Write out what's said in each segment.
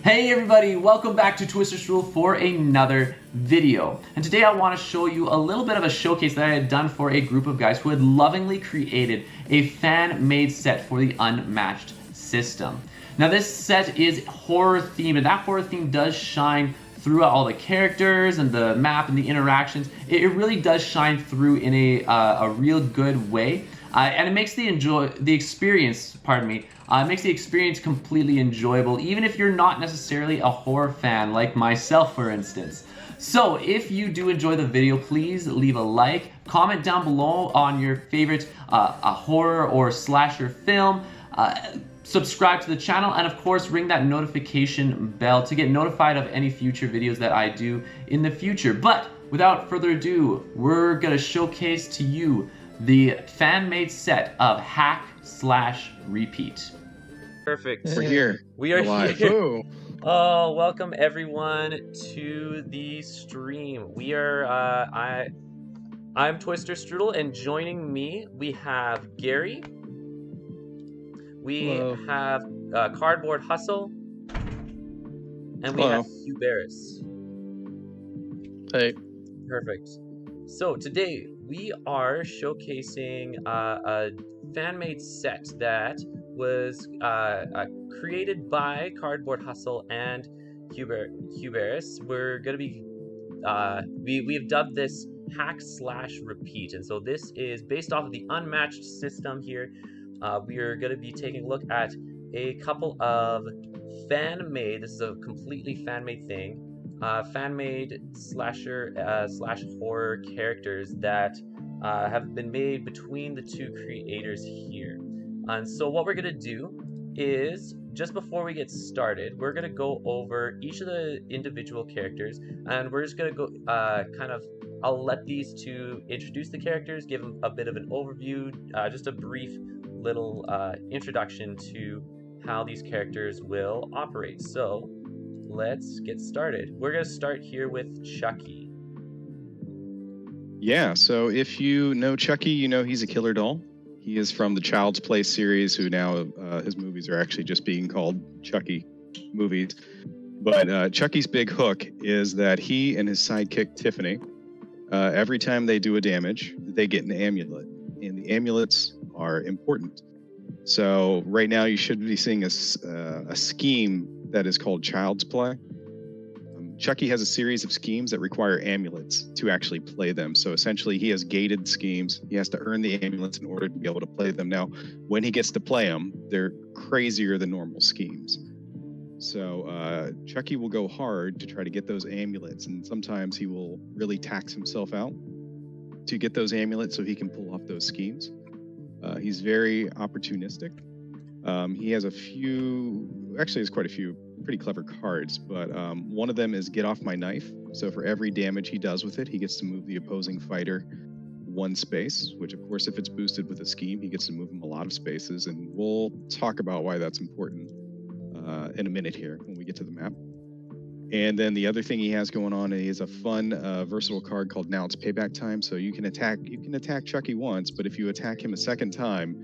Hey everybody, welcome back to Twister Strudel for another video. And today I want to show you a little bit of a showcase that I had done for a group of guys who had lovingly created a fan-made set for the Unmatched system. Now this set is horror themed, and that horror theme does shine throughout all the characters and the map and the interactions. It really does shine through in a real good way. And it makes the experience completely enjoyable, even if you're not necessarily a horror fan like myself, for instance. So if you do enjoy the video, please leave a like, comment down below on your favorite a horror or slasher film, subscribe to the channel, and of course ring that notification bell to get notified of any future videos that I do in the future. But without further ado, we're gonna showcase to you the fan-made set of Hack/Repeat. Perfect. We're here. We are live. here. Oh, welcome everyone to the stream. We are I'm Twister Strudel, and joining me we have Gary. We Hello. have Cardboard Hustle, and we have Hugh Barris. Hey. Perfect. So today we are showcasing a fan-made set that was created by Cardboard Hustle and Hugh Barris. We're gonna be we have dubbed this Hack/Repeat, and so this is based off of the Unmatched system here. We are gonna be taking a look at a couple of fan-made. This is a completely fan-made thing. Fan-made slasher slash horror characters that have been made between the two creators here. And so what we're gonna do is, just before we get started, we're gonna go over each of the individual characters, and we're just gonna go I'll let these two introduce the characters, give them a bit of an overview, just a brief little introduction to how these characters will operate. So let's get started. We're going to start here with Chucky. Yeah, so if you know Chucky, you know he's a killer doll. He is from the Child's Play series, who now his movies are actually just being called Chucky movies. But Chucky's big hook is that he and his sidekick Tiffany, every time they do a damage, they get an amulet. And the amulets are important. So right now you should be seeing a scheme that is called Child's Play. Chucky has a series of schemes that require amulets to actually play them. So essentially he has gated schemes. He has to earn the amulets in order to be able to play them. Now, when he gets to play them, they're crazier than normal schemes. So Chucky will go hard to try to get those amulets, and sometimes he will really tax himself out to get those amulets so he can pull off those schemes. He's very opportunistic. He has quite a few pretty clever cards, but one of them is Get Off My Knife. So for every damage he does with it, he gets to move the opposing fighter one space, which of course, if it's boosted with a scheme, he gets to move him a lot of spaces. And we'll talk about why that's important in a minute here when we get to the map. And then the other thing he has going on is a fun, versatile card called Now It's Payback Time. So you can attack Chucky once, but if you attack him a second time,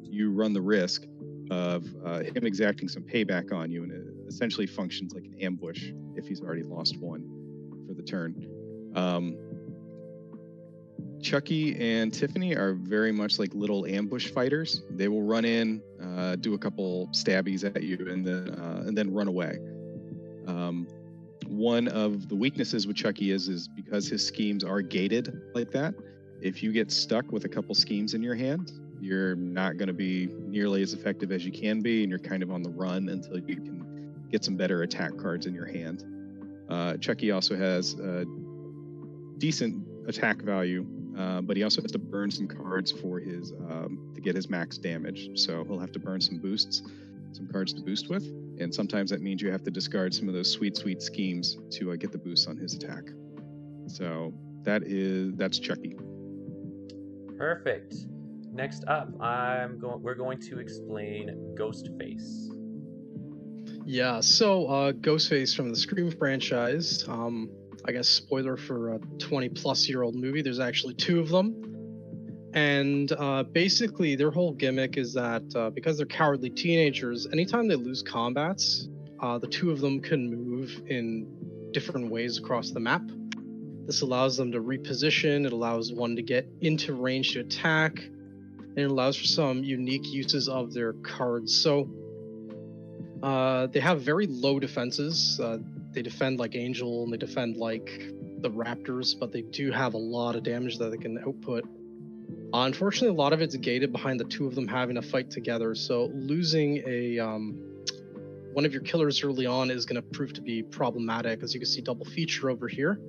you run the risk of him exacting some payback on you, and it essentially functions like an ambush if he's already lost one for the turn. Chucky and Tiffany are very much like little ambush fighters. They will run in, do a couple stabbies at you, and then run away. One of the weaknesses with Chucky is because his schemes are gated like that. If you get stuck with a couple schemes in your hand, you're not going to be nearly as effective as you can be, and you're kind of on the run until you can get some better attack cards in your hand. Chucky also has decent attack value, but he also has to burn some cards for his to get his max damage. So he'll have to burn some cards to boost with, and sometimes that means you have to discard some of those sweet schemes to get the boost on his attack. So that's Chucky. Perfect. Next up, we're going to explain Ghostface. Yeah, so Ghostface from the Scream franchise. I guess spoiler for a 20-plus-year-old movie. There's actually two of them. And basically their whole gimmick is that because they're cowardly teenagers, anytime they lose combats, the two of them can move in different ways across the map. This allows them to reposition, it allows one to get into range to attack, and it allows for some unique uses of their cards. So they have very low defenses. They defend like Angel and they defend like the Raptors, but they do have a lot of damage that they can output. Unfortunately, a lot of it's gated behind the two of them having to fight together. So losing a one of your killers early on is going to prove to be problematic. As you can see, double feature over here.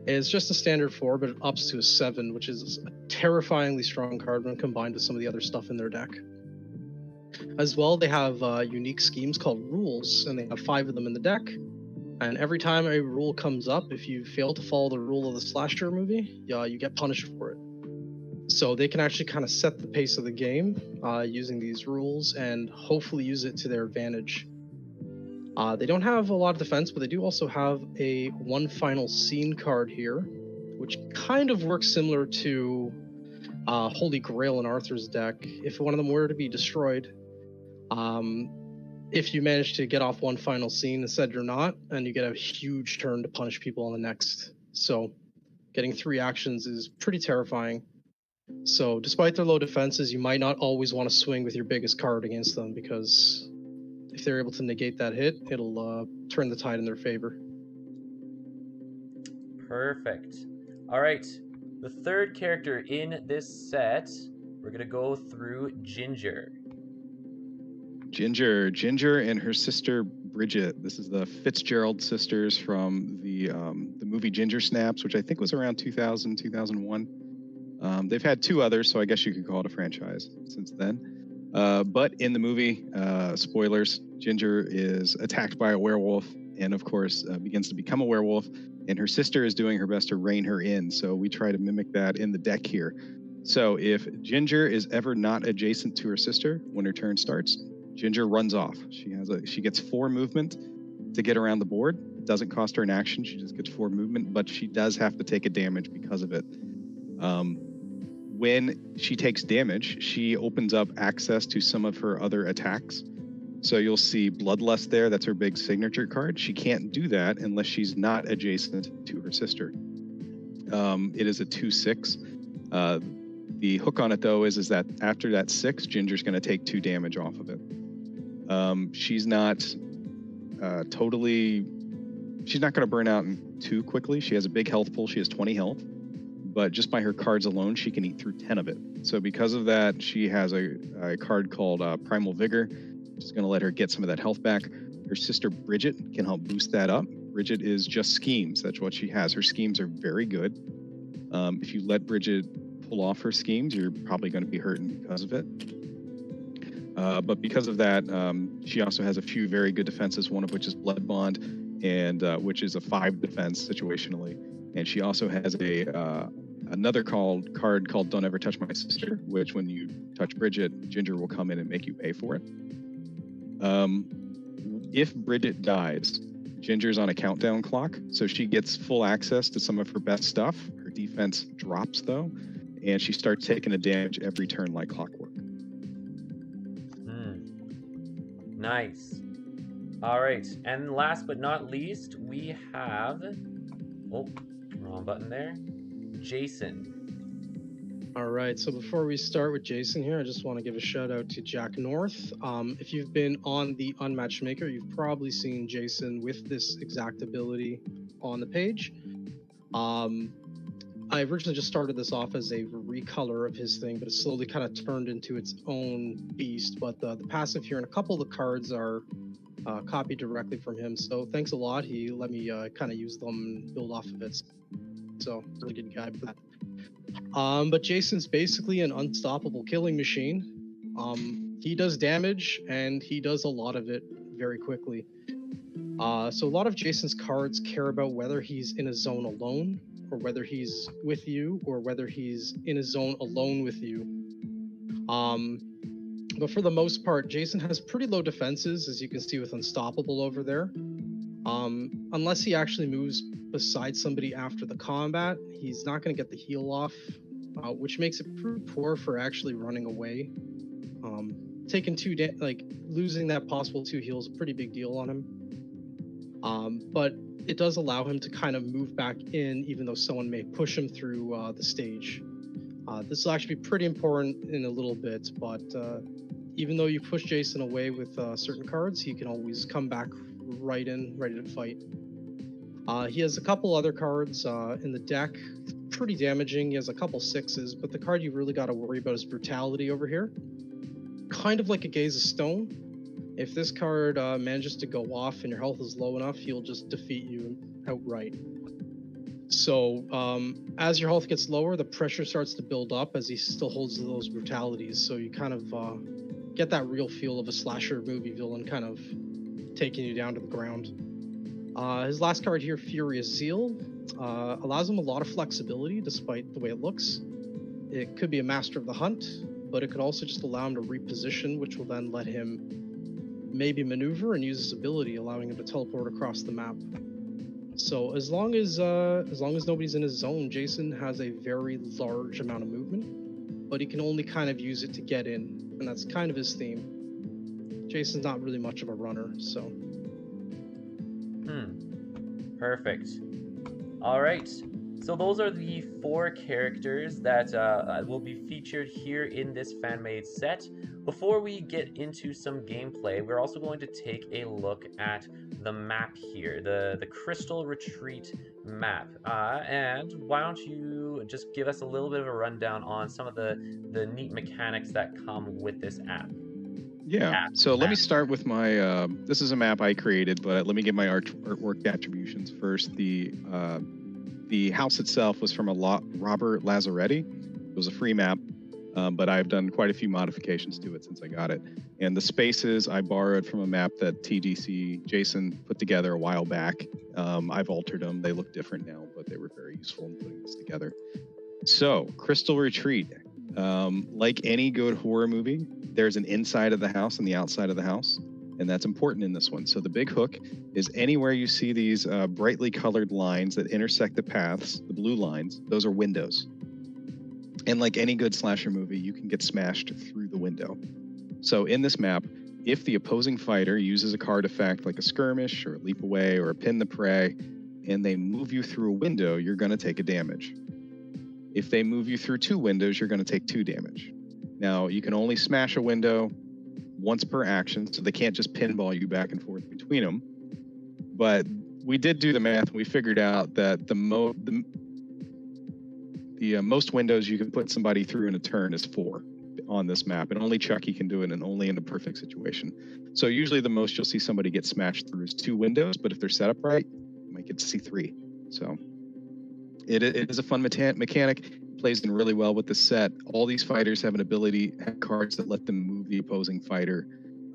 It's just a standard 4, but it ups to a 7, which is a terrifyingly strong card when combined with some of the other stuff in their deck. As well, they have unique schemes called rules, and they have 5 of them in the deck. And every time a rule comes up, if you fail to follow the rule of the slasher movie, you get punished for it. So they can actually kind of set the pace of the game using these rules and hopefully use it to their advantage. They don't have a lot of defense, but they do also have a one final scene card here, which kind of works similar to Holy Grail in Arthur's deck. If one of them were to be destroyed, if you manage to get off one final scene instead you're not, and you get a huge turn to punish people on the next. So getting 3 actions is pretty terrifying. So despite their low defenses, you might not always want to swing with your biggest card against them, because if they're able to negate that hit, it'll turn the tide in their favor. Perfect. All right, the third character in this set, we're gonna go through Ginger. Ginger and her sister Bridget. This is the Fitzgerald sisters from the movie Ginger Snaps, which I think was around 2000, 2001. They've had 2 others, so I guess you could call it a franchise since then. But in the movie, spoilers, Ginger is attacked by a werewolf and, of course, begins to become a werewolf. And her sister is doing her best to rein her in. So we try to mimic that in the deck here. So if Ginger is ever not adjacent to her sister when her turn starts, Ginger runs off. She gets 4 movement to get around the board. It doesn't cost her an action. She just gets 4 movement, but she does have to take a damage because of it. When she takes damage, she opens up access to some of her other attacks. So you'll see Bloodlust there. That's her big signature card. She can't do that unless she's not adjacent to her sister. It is a 2/6. The hook on it, though, is that after that 6, Ginger's going to take 2 damage off of it. She's not she's not going to burn out too quickly. She has a big health pool. She has 20 health. But just by her cards alone, she can eat through 10 of it. So because of that, she has a card called Primal Vigor, which is going to let her get some of that health back. Her sister Bridget can help boost that up. Bridget is just schemes. That's what she has. Her schemes are very good. If you let Bridget pull off her schemes, you're probably going to be hurting because of it. But because of that, she also has a few very good defenses, one of which is Blood Bond, and which is a 5 defense situationally. And she also has another card called Don't Ever Touch My Sister, which when you touch Bridget, Ginger will come in and make you pay for it. If Bridget dies, Ginger's on a countdown clock, so she gets full access to some of her best stuff. Her defense drops, though, and she starts taking a damage every turn like clockwork. Nice. All right, and last but not least, we have... Oh, wrong button there. Jason. All right, so before we start with Jason here, I just want to give a shout out to Jack North. If you've been on the Unmatched Maker, you've probably seen Jason with this exact ability on the page. I originally just started this off as a recolor of his thing, but it slowly kind of turned into its own beast. But the passive here and a couple of the cards are copied directly from him. So thanks a lot. He let me kind of use them and build off of it. So really good guy for that. But Jason's basically an unstoppable killing machine. He does damage and he does a lot of it very quickly. So a lot of Jason's cards care about whether he's in a zone alone, or whether he's with you, or whether he's in a zone alone with you. But for the most part, Jason has pretty low defenses, as you can see with Unstoppable over there. Unless he actually moves beside somebody after the combat, he's not going to get the heal off, which makes it pretty poor for actually running away. taking losing that possible 2 heals is a pretty big deal on him. But it does allow him to kind of move back in, even though someone may push him through the stage. This will actually be pretty important in a little bit, but even though you push Jason away with certain cards, he can always come back right in, ready to fight. He has a couple other cards in the deck, pretty damaging. He has a couple 6s, but the card you really got to worry about is Brutality over here. Kind of like a Gaze of Stone. If this card manages to go off and your health is low enough, he'll just defeat you outright. So as your health gets lower, the pressure starts to build up as he still holds those brutalities. So you kind of get that real feel of a slasher movie villain kind of taking you down to the ground. His last card here, Furious Zeal, allows him a lot of flexibility despite the way it looks. It could be a Master of the Hunt, but it could also just allow him to reposition, which will then let him maybe maneuver and use his ability, allowing him to teleport across the map. So as long as nobody's in his zone, Jason has a very large amount of movement, but he can only kind of use it to get in, and that's kind of his theme. Jason's not really much of a runner, so. Perfect. All right. So those are the 4 characters that will be featured here in this fan-made set. Before we get into some gameplay, we're also going to take a look at the map here, the Crystal Retreat map. And why don't you just give us a little bit of a rundown on some of the neat mechanics that come with this app? Yeah, so let me start with my, this is a map I created, but let me give my artwork attributions first. The house itself was from Robert Lazzaretti. It was a free map, but I've done quite a few modifications to it since I got it. And the spaces I borrowed from a map that TGC Jason put together a while back. I've altered them. They look different now, but they were very useful in putting this together. So, Crystal Retreat. Like any good horror movie, there's an inside of the house and the outside of the house, and that's important in this one. So the big hook is anywhere you see these brightly colored lines that intersect the paths, the blue lines, those are windows. And like any good slasher movie, you can get smashed through the window. So in this map, if the opposing fighter uses a card effect like a skirmish or a leap away or a pin the prey, and they move you through a window, you're going to take a damage. If they move you through 2 windows, you're going to take 2 damage. Now, you can only smash a window once per action, so they can't just pinball you back and forth between them. But we did do the math, and we figured out that the most windows you can put somebody through in a turn is 4 on this map, and only Chucky can do it, and only in a perfect situation. So usually the most you'll see somebody get smashed through is 2 windows, but if they're set up right, you might get to see 3. So it is a fun mechanic. It plays in really well with the set. All these fighters have cards that let them move the opposing fighter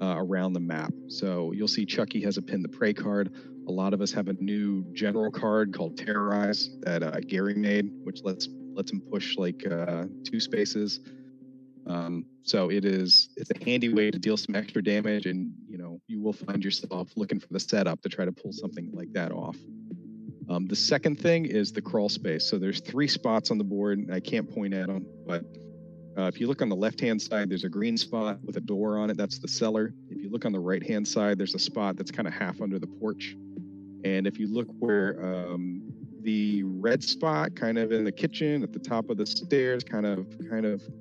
around the map. So you'll see Chucky has a pin the prey card. A lot of us have a new general card called Terrorize that Gary made, which lets him push like 2 spaces. So it's a handy way to deal some extra damage, and you will find yourself looking for the setup to try to pull something like that off. The second thing is the crawl space. So there's 3 spots on the board. I can't point at them, but if you look on the left-hand side, there's a green spot with a door on it. That's the cellar. If you look on the right-hand side, there's a spot that's kind of half under the porch. And if you look where the red spot, kind of in the kitchen at the top of the stairs, kind of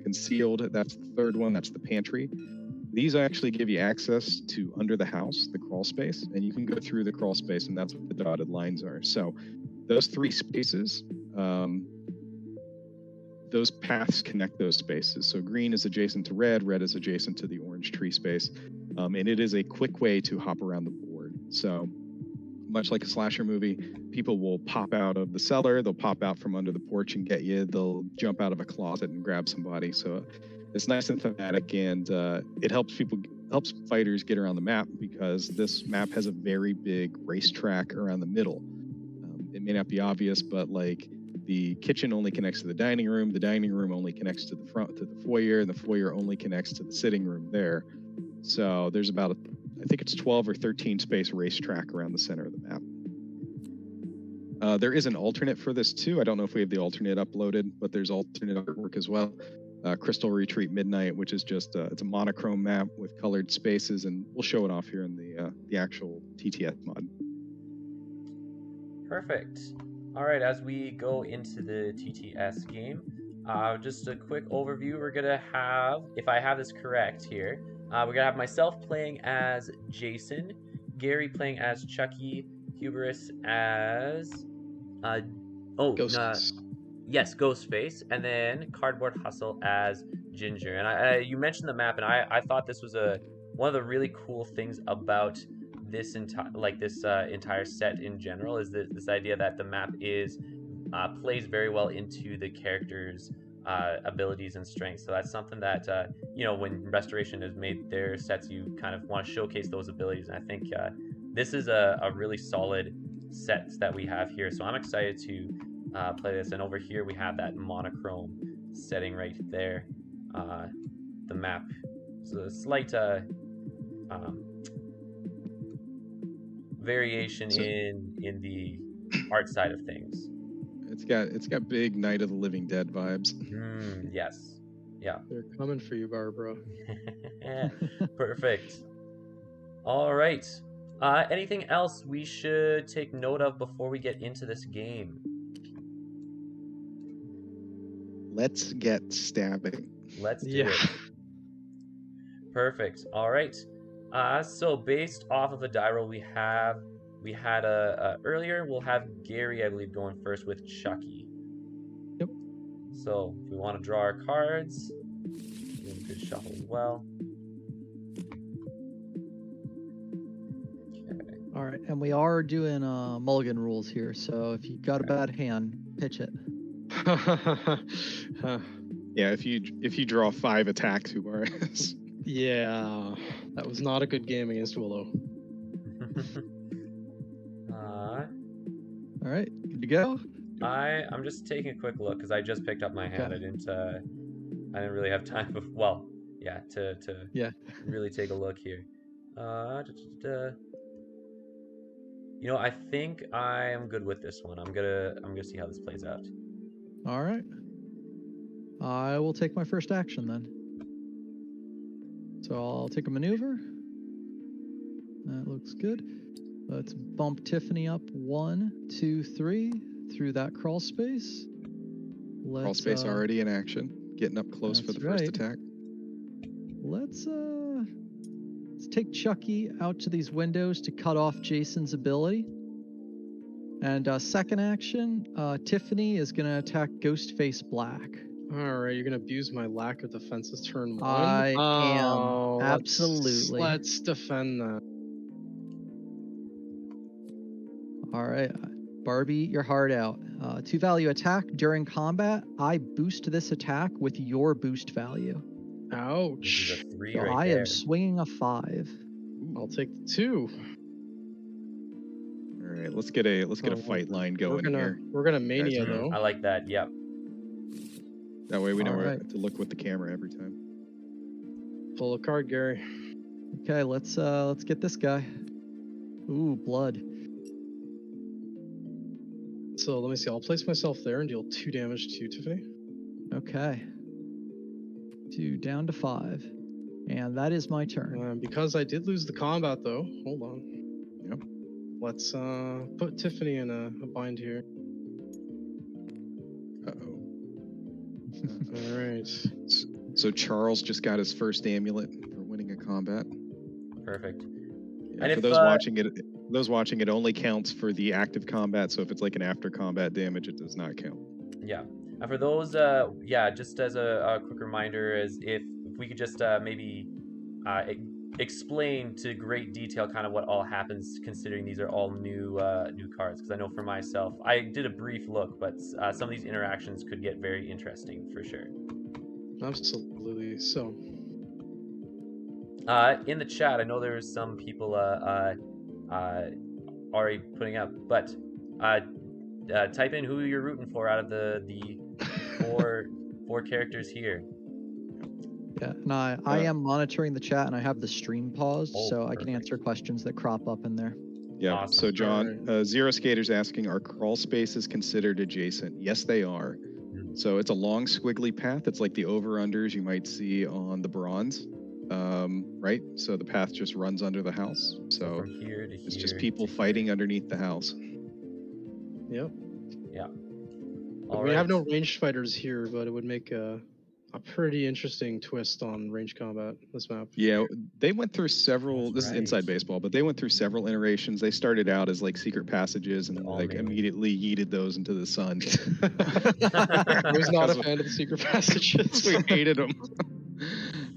concealed, that's the third one. That's the pantry. These actually give you access to under the house, the crawl space, and you can go through the crawl space, and that's what the dotted lines are. So those 3 spaces, those paths connect those spaces. So green is adjacent to red is adjacent to the orange tree space, and it is a quick way to hop around the board. So much like a slasher movie, people will pop out of the cellar, they'll pop out from under the porch and get you, they'll jump out of a closet and grab somebody. So it's nice and thematic, and it helps fighters get around the map, because this map has a very big racetrack around the middle. It may not be obvious, but like the kitchen only connects to the dining room only connects to the foyer, and the foyer only connects to the sitting room there. So there's about I think it's 12 or 13 space racetrack around the center of the map. There is an alternate for this too. I don't know if we have the alternate uploaded, but there's alternate artwork as well. Crystal Retreat Midnight, which is just it's a monochrome map with colored spaces, and we'll show it off here in the actual TTS mod. Perfect. All right, as we go into the TTS game, just a quick overview. We're gonna have, if I have this correct here, we're gonna have myself playing as Jason, Gary playing as Chucky, Hubris as Ghostface. yes, Ghostface, and then Cardboard Hustle as Ginger. And you mentioned the map, and I thought this was one of the really cool things about this entire set in general is this idea that the map plays very well into the characters' abilities and strengths. So that's something that when Restoration has made their sets, you kind of want to showcase those abilities. And I think this is a really solid set that we have here. So I'm excited to play this. And over here we have that monochrome setting right there. The map. So a slight variation in the art side of things. It's got big Night of the Living Dead vibes. Yes. Yeah. They're coming for you, Barbara. Perfect. All right. Anything else we should take note of before we get into this game? Let's get stabbing. Let's do it. Perfect. All right. So based off of a die roll we had earlier, we'll have Gary, I believe, going first with Chucky. Yep. So if we want to draw our cards, do a good shuffle as well. Okay. All right, and we are doing mulligan rules here, so if you got a bad hand, pitch it. Yeah, if you draw 5 attacks, Hubaris. Yeah, that was not a good game against Willow. All right, good to go. I'm just taking a quick look because I just picked up my hand. Okay. I didn't really have time. To really take a look here. I think I am good with this one. I'm gonna see how this plays out. All right. I will take my first action then. So I'll take a maneuver. That looks good. Let's bump Tiffany up 1, 2, 3 through that crawl space. Crawl space already in action, getting up close for the first attack. Let's take Chucky out to these windows to cut off Jason's ability. And second action, Tiffany is gonna attack Ghostface Black. All right, you're gonna abuse my lack of defenses turn 1. I am absolutely. Let's defend that. All right, Barbie, your heart out. 2 value attack during combat. I boost this attack with your boost value. Ouch. This is a 3 So right I there. am swinging a 5. I'll take the 2. All right, let's get a fight line going here. We're gonna mania though. I like that. Yep. That way we know All where right. to look with the camera every time. Pull a card, Gary. Okay, let's get this guy. Ooh, blood. So let me see. I'll place myself there and deal 2 damage to Tiffany. Okay. 2 down to 5. And that is my turn. Because I did lose the combat though. Hold on. Yep. Let's put Tiffany in a bind here. Uh-oh. All right. So Charles just got his first amulet for winning a combat. Perfect. Yeah, And for if, those watching, it only counts for the active combat. So if it's like an after combat damage, it does not count. Yeah. And for those, just as a quick reminder, is if we could just maybe explain to great detail kind of what all happens, considering these are all new cards. Because I know for myself, I did a brief look, but some of these interactions could get very interesting for sure. Absolutely. So. In the chat, I know there was some people already putting up, but type in who you're rooting for out of the four characters here. Yeah, and I am monitoring the chat, and I have the stream paused, so I can perfect. answer questions that crop up in there. Yeah. Awesome. So John, Zero Skater's asking, are crawl spaces considered adjacent? Yes, they are. So it's a long squiggly path. It's like the over-unders you might see on the bronze, right? So the path just runs under the house. So from here to it's here. just people to fighting here. underneath the house. Yep. Yeah. But we have no ranged fighters here, but it would make a pretty interesting twist on range combat this map. Yeah, they went through several. That's This is right. inside baseball, but they went through several iterations. They started out as like secret passages and All like melee. immediately yeeted those into the sun. I was not a Because fan of the secret passages. we hated them.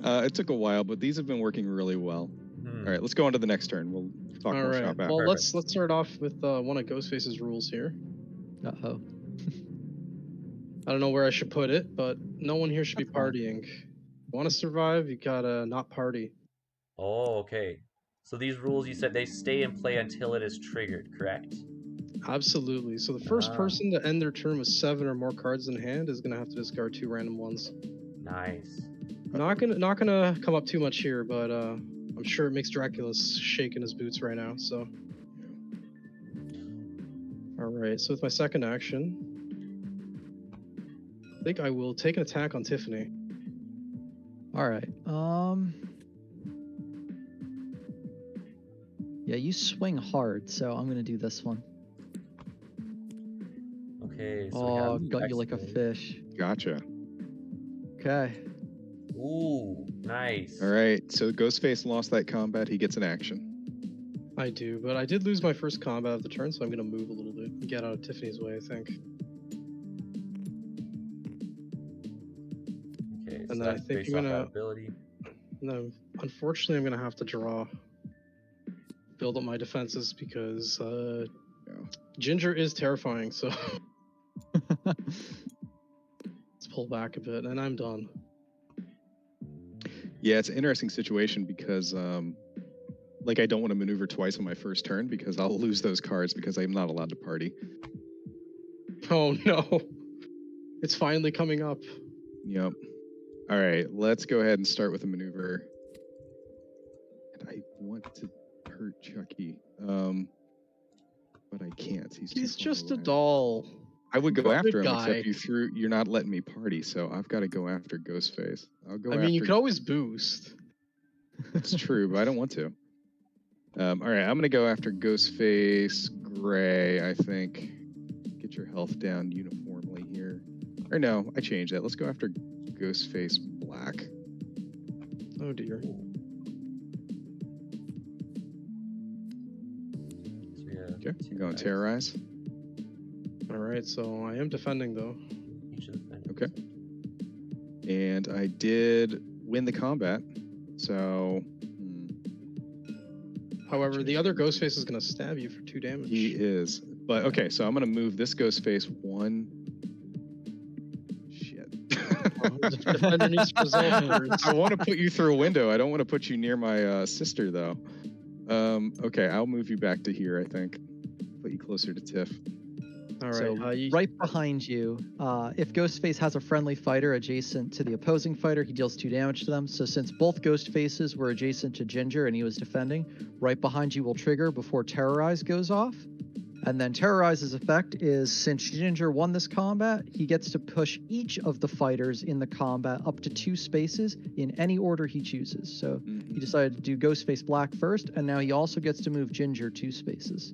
It took a while, but these have been working really well. All right, let's go on to the next turn. We'll talk All more right. shop after. Well, let's start off with one of Ghostface's rules here. Uh-oh. I don't know where I should put it, but no one here should be That's fine. partying. Want to survive, you gotta not party. Oh, okay. So these rules, you said they stay in play until it is triggered, correct? Absolutely. So the first person to end their turn with 7 or more cards in hand is gonna have to discard 2 random ones. Nice. Not gonna come up too much here, but I'm sure it makes Dracula shake in his boots right now. So, all right. So with my second action, I think I will take an attack on Tiffany. All right. Yeah, you swing hard, so I'm gonna do this one. Okay. So Oh, we have got you like a excellent. fish. Gotcha. Okay. Ooh, nice. All right, so Ghostface lost that combat. He gets an action. I do, but I did lose my first combat of the turn, so I'm gonna move a little bit and get out of Tiffany's way, I think. Okay. And So then I that's think based I'm off that gonna. ability. No, unfortunately, I'm gonna have to draw. Build up my defenses because Ginger is terrifying, so let's pull back a bit, and I'm done. Yeah, it's an interesting situation because, like, I don't want to maneuver twice on my first turn because I'll lose those cards because I'm not allowed to party. Oh no, it's finally coming up. Yep. All right, let's go ahead and start with a maneuver. And I want to hurt Chucky, but I can't. He's too far just a away. doll. I would go Good after him, guy. except you're not letting me party, so I've got to go after Ghostface. I'll go I after. mean, you could always boost. It's true, but I don't want to. All right, I'm gonna go after Ghostface Gray. I think. Get your health down uniformly here. Or no, I changed that. Let's go after Ghostface Black. Oh dear. Okay, you're going terrorize. All right, so I am defending though. Okay. And I did win the combat, so. However, the other Ghostface is gonna stab you for 2 damage. He is. But okay, so I'm gonna move this Ghostface 1. Shit. Defender needs to resolve first. I want to put you through a window. I don't want to put you near my sister though. Okay, I'll move you back to here, I think. Put you closer to Tiff. All right. So right behind you, if Ghostface has a friendly fighter adjacent to the opposing fighter, he deals 2 damage to them. So since both Ghostfaces were adjacent to Ginger and he was defending, right behind you will trigger before Terrorize goes off. And then Terrorize's effect is, since Ginger won this combat, he gets to push each of the fighters in the combat up to 2 spaces in any order he chooses. So he decided to do Ghostface Black first, and now he also gets to move Ginger 2 spaces.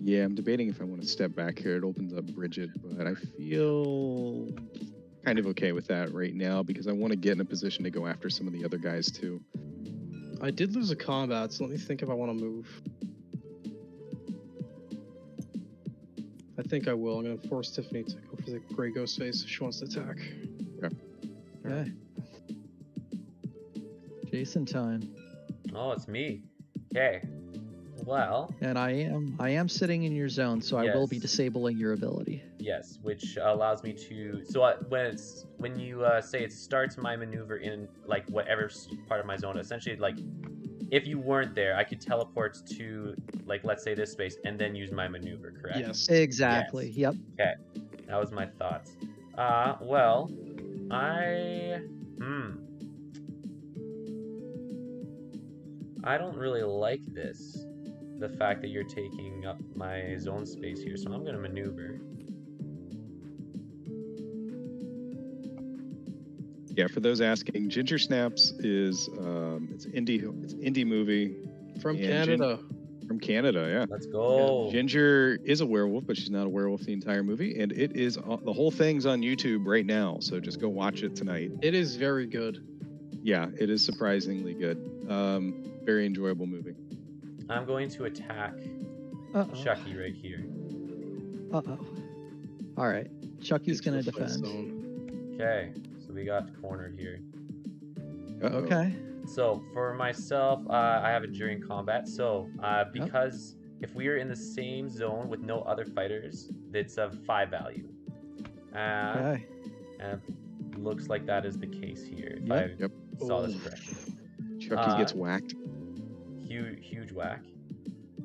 Yeah, I'm debating if I want to step back here. It opens up Bridget, but I feel kind of okay with that right now because I want to get in a position to go after some of the other guys too. I did lose a combat, so let me think if I want to move. I think I will. I'm going to force Tiffany to go for the gray Ghostface if she wants to attack. Okay. Okay. Jason time. Oh, it's me. Okay. Well. And I am sitting in your zone, so I will be Yes. disabling your ability. Yes, which allows me to. So when you say it starts my maneuver in like whatever part of my zone, essentially like if you weren't there, I could teleport to like let's say this space and then use my maneuver. Correct? Yes. Exactly. Yes. Yep. Okay, that was my thoughts. Well, I don't really like this. The fact that you're taking up my zone space here, so I'm gonna maneuver. Yeah, for those asking, Ginger Snaps is it's indie movie From and Canada. from Canada. Yeah. Let's go. Ginger is a werewolf, but she's not a werewolf the entire movie, and it is the whole thing's on YouTube right now. So just go watch it tonight. It is very good. Yeah, it is surprisingly good. Very enjoyable movie. I'm going to attack Chucky right here. Uh-oh. All right. Chucky's Into going to the fight defend. zone. Okay, so we got cornered here. Uh-oh. Okay. So for myself, I have enduring combat. So because if we are in the same zone with no other fighters, it's of 5 value. Okay. And it looks like that is the case here. If Yep. I saw this correctly. Chucky gets whacked. Huge whack.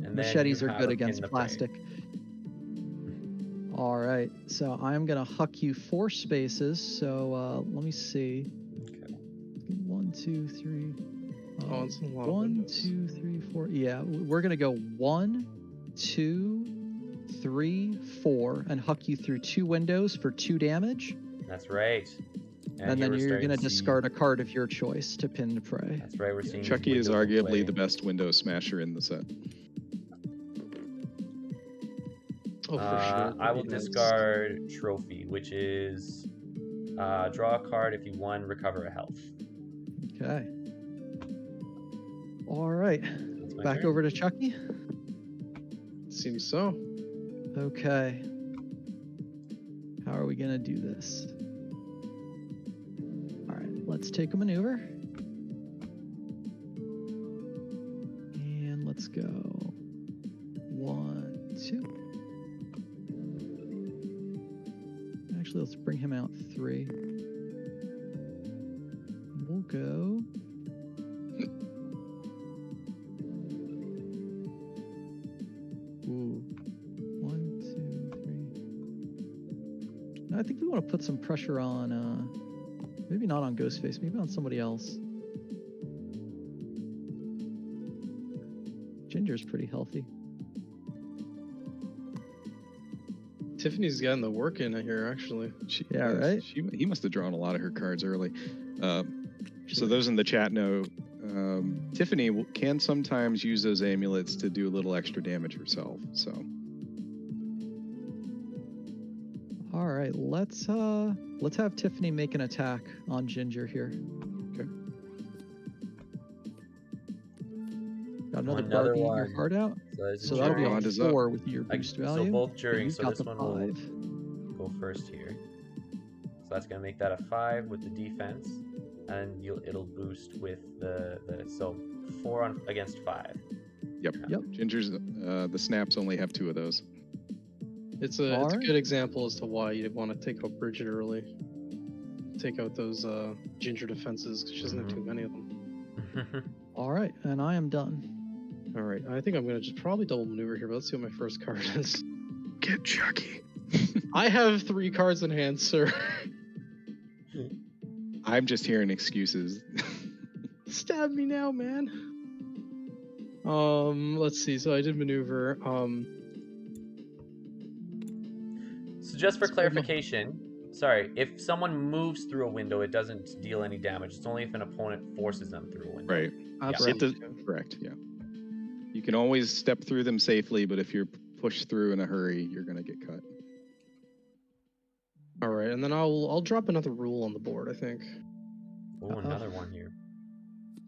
And Machetes then are you good have a against pin to plastic. All right. So I'm going to huck you 4 spaces. So let me see. Okay. 1, 2, 3. Oh, it's a lot of 1, windows. 2, 3, 4. Yeah, we're going to go 1, 2, 3, 4, and huck you through 2 windows for 2 damage. That's right. And here then we're you're starting going to see- discard a card of your choice to pin to prey. That's right. We're seeing Chucky is windows in arguably play. the best window smasher in the set. Oh, for sure. I will He has- discard trophy, which is draw a card. If you won, recover a health. Okay. All right. That's my Back turn. over to Chucky. Seems so. Okay. How are we going to do this? All right. Let's take a maneuver. And let's go. 1, 2. Actually, let's bring him out 3. We'll go. Ooh. 1, 2, 3. No, I think we want to put some pressure on, maybe not on Ghostface, maybe on somebody else. Ginger's pretty healthy. Tiffany's getting the work in here, actually. Yeah, right? He must have drawn a lot of her cards early. So those in the chat know, Tiffany can sometimes use those amulets to do a little extra damage herself. So. All right, let's have Tiffany make an attack on Ginger here. Okay. Got another Another Barbie one. your heart out. that's So that'll be Bond on is up. 4 with your boost value. So both but during. you've So got this the one will 5. go first here. So that's gonna make that a 5 with the defense, and it'll boost with the so 4 against 5. Yep. Ginger's the snaps only have 2 of those. It's a Alright. good example as to why you'd want to take out Bridget early. Take out those Ginger defenses, because she doesn't have too many of them. All right, and I am done. Alright, I think I'm going to just probably double maneuver here, but let's see what my first card is. Get Chucky. I have 3 cards in hand, sir. I'm just hearing excuses. Stab me now, man. Let's see. So I did maneuver. So just for clarification, sorry, if someone moves through a window, it doesn't deal any damage. It's only if an opponent forces them through a window. Right. Absolutely. It does, correct, yeah. You can always step through them safely, but if you're pushed through in a hurry, you're going to get cut. All right, and then I'll drop another rule on the board. I think Oh, another one here.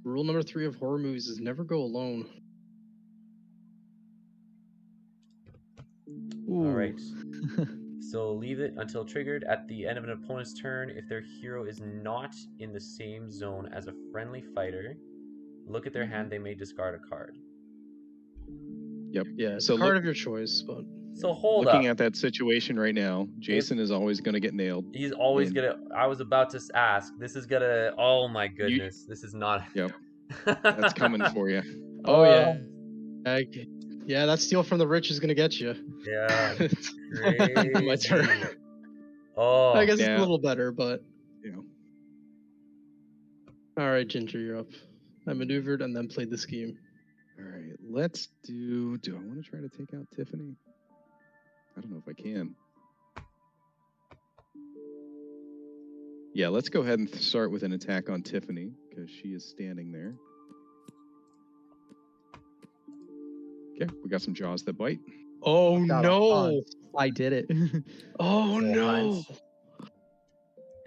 rule number 3 of horror movies is never go alone. All right. So leave it until triggered at the end of an opponent's turn. If their hero is not in the same zone as a friendly fighter, look at their hand. They may discard a card. Yep. Yeah, it's So a card of your choice, but So hold looking up. at that situation right now, Jason is always going to get nailed. He's always And- gonna. I was about to ask. This is gonna. Oh my goodness. This is not. Yep. That's coming for you. oh yeah, yeah, that steal from the rich is gonna get you. Yeah. My turn. Crazy. Oh. I guess it's Yeah. a little better, but You know. all right, Ginger, you're up. I maneuvered and then played the scheme. All right, let's do I want to try to take out Tiffany? I don't know if I can. Yeah, let's go ahead and start with an attack on Tiffany, because she is standing there. Okay, we got some jaws that bite. Oh Got a no! hunt. I did it. Oh So no! hunt.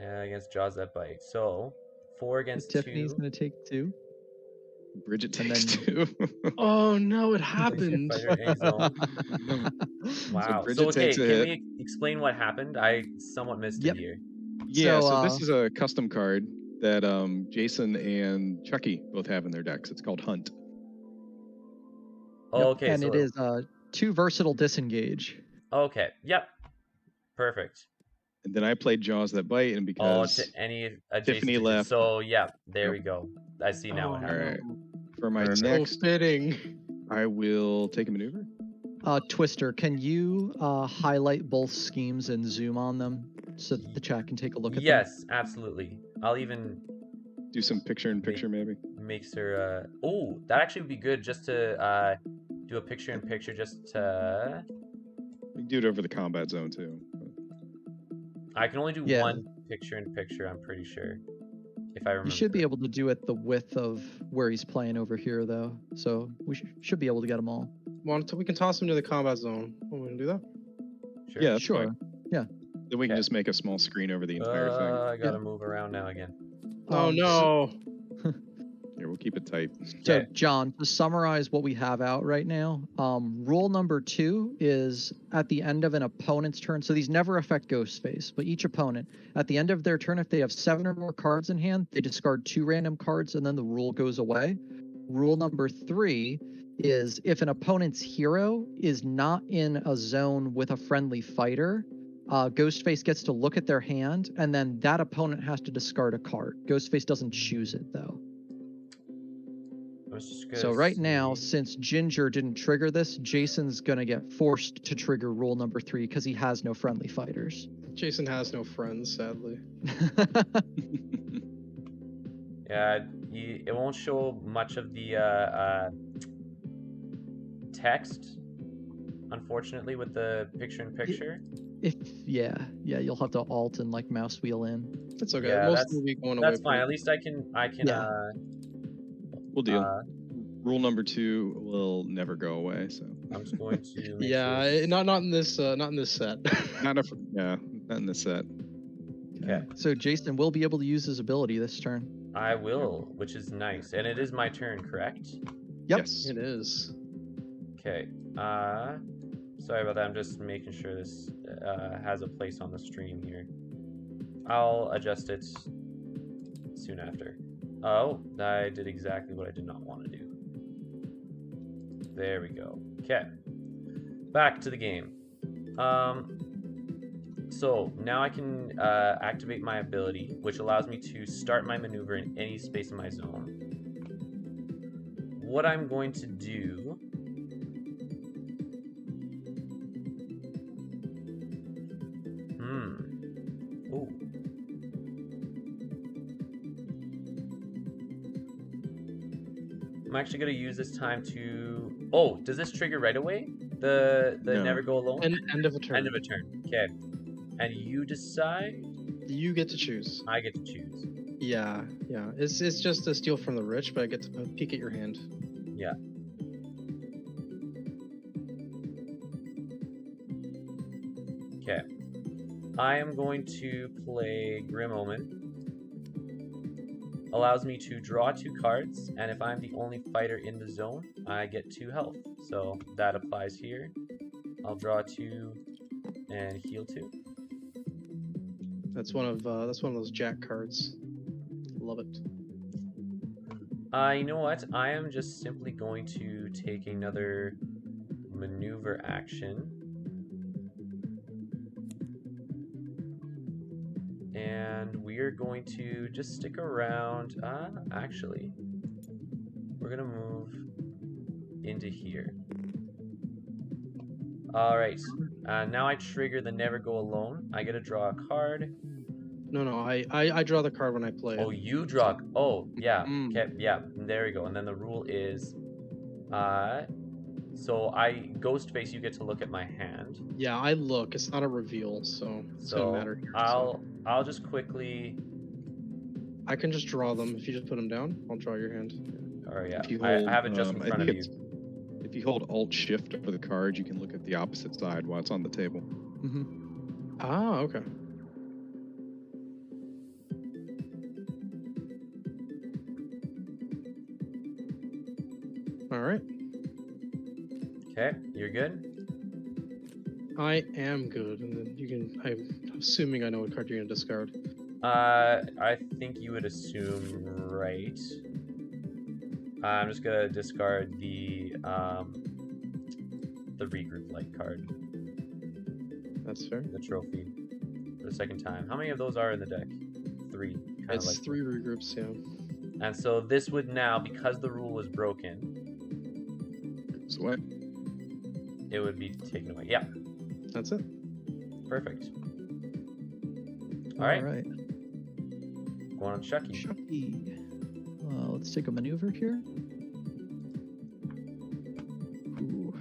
Against jaws that bite. So 4 against Tiffany's 2. gonna take 2. Bridget And takes then- 2. Oh no! It Place your happened. fighter in egg zone. Wow. Bridget So okay, takes a can hit. we explain what happened? I somewhat missed Yep. it here. Yeah, so So, this is a custom card that Jason and Chucky both have in their decks. It's called Hunt. Oh, okay, and so it is 2 versatile disengage. okay. Yep. Perfect. And then I played Jaws That Bite, and Oh, because to any adjacent Tiffany creatures. left. So yeah, there Yep. we go. I see now what Oh, happened. Alright. For my Perfect. So next, fitting. I will take a maneuver. Twister, can you highlight both schemes and zoom on them so that the chat can take a look at them? Yes, absolutely. I'll even Do some picture-in-picture, maybe. make sure. Oh, that actually would be good just to do a picture-in-picture. Just to. We can do it over the combat zone, too. I can only do Yeah. one picture-in-picture. I'm pretty sure, if I remember. You should be able to do it the width of where he's playing over here, though. So we should be able to get them all. We can toss him to the combat zone. Want me to do that? Sure. Yeah, that's Sure. fine. Yeah. Then we can Okay. just make a small screen over the entire thing. I gotta move around now again. Oh no! Here, we'll keep it tight. So, Okay. John, to summarize what we have out right now, rule number 2 is at the end of an opponent's turn. So these never affect Ghostface, but each opponent, at the end of their turn, if they have 7 or more cards in hand, they discard 2 random cards and then the rule goes away. Rule number 3 is if an opponent's hero is not in a zone with a friendly fighter, Ghostface gets to look at their hand, and then that opponent has to discard a card. Ghostface doesn't choose it, though. So right now, since Ginger didn't trigger this, Jason's gonna get forced to trigger rule number 3 because he has no friendly fighters. Jason has no friends, sadly. Yeah, it won't show much of the text, unfortunately, with the picture-in-picture. You'll have to alt and like mouse wheel in. That's okay. Yeah, Most will be going away. That's fine. At least I can. Yeah. We'll deal. Rule number 2 will never go away, so. I'm just going to. Make Yeah, sure not in this set. not in this set. Okay. So Jason will be able to use his ability this turn. I will, which is nice, and it is my turn, correct? Yep. Yes. It is. Okay. Sorry about that. I'm just making sure this has a place on the stream here. I'll adjust it soon after. Oh, I did exactly what I did not want to do. There we go. Okay. Back to the game. So now I can activate my ability, which allows me to start my maneuver in any space in my zone. What I'm going to do... Ooh. I'm actually going to use this time to... Oh, does this trigger right away? The No. never go alone? End of a turn. End of a turn. Okay. And you decide? You get to choose. I get to choose. Yeah. It's just a steal from the rich, but I get to peek at your hand. Yeah. Okay. I am going to play Grim Omen. Allows me to draw 2 cards, and if I'm the only fighter in the zone, I get 2 health. So that applies here. I'll draw 2 and heal 2. That's one of those jack cards. Love it. You know what? I am just simply going to take another maneuver action. And we're going to just stick around. Actually, we're going to move into here. Alright. Now I trigger the Never Go Alone. I get to draw a card. No, I draw the card when I play Oh, it. you draw. Oh, yeah. Mm. Okay, yeah. There we go. And then the rule is, so Ghostface, you get to look at my hand. Yeah, I look. It's not a reveal, so it's gonna matter here. I'll just quickly I can just draw them. If you just put them down, I'll draw your hand. Or yeah, If you I hold, have it just in I front of think you. it's if you hold Alt Shift over the card, you can look at the opposite side while it's on the table. Mm-hmm. Ah, okay. All right. Okay, you're good. I am good, and then you can. I'm assuming I know what card you're gonna discard. I think you would assume right. I'm just gonna discard the regroup light card, That's fair. the trophy, for the second time. How many of those are in the deck? 3. Kind It's of like. 3 regroups, yeah. And so this would now, because the rule was broken, So what? it would be taken away. Yeah, That's it. perfect. All All right, right. going on Chucky. Chucky. Let's take a maneuver here. Ooh.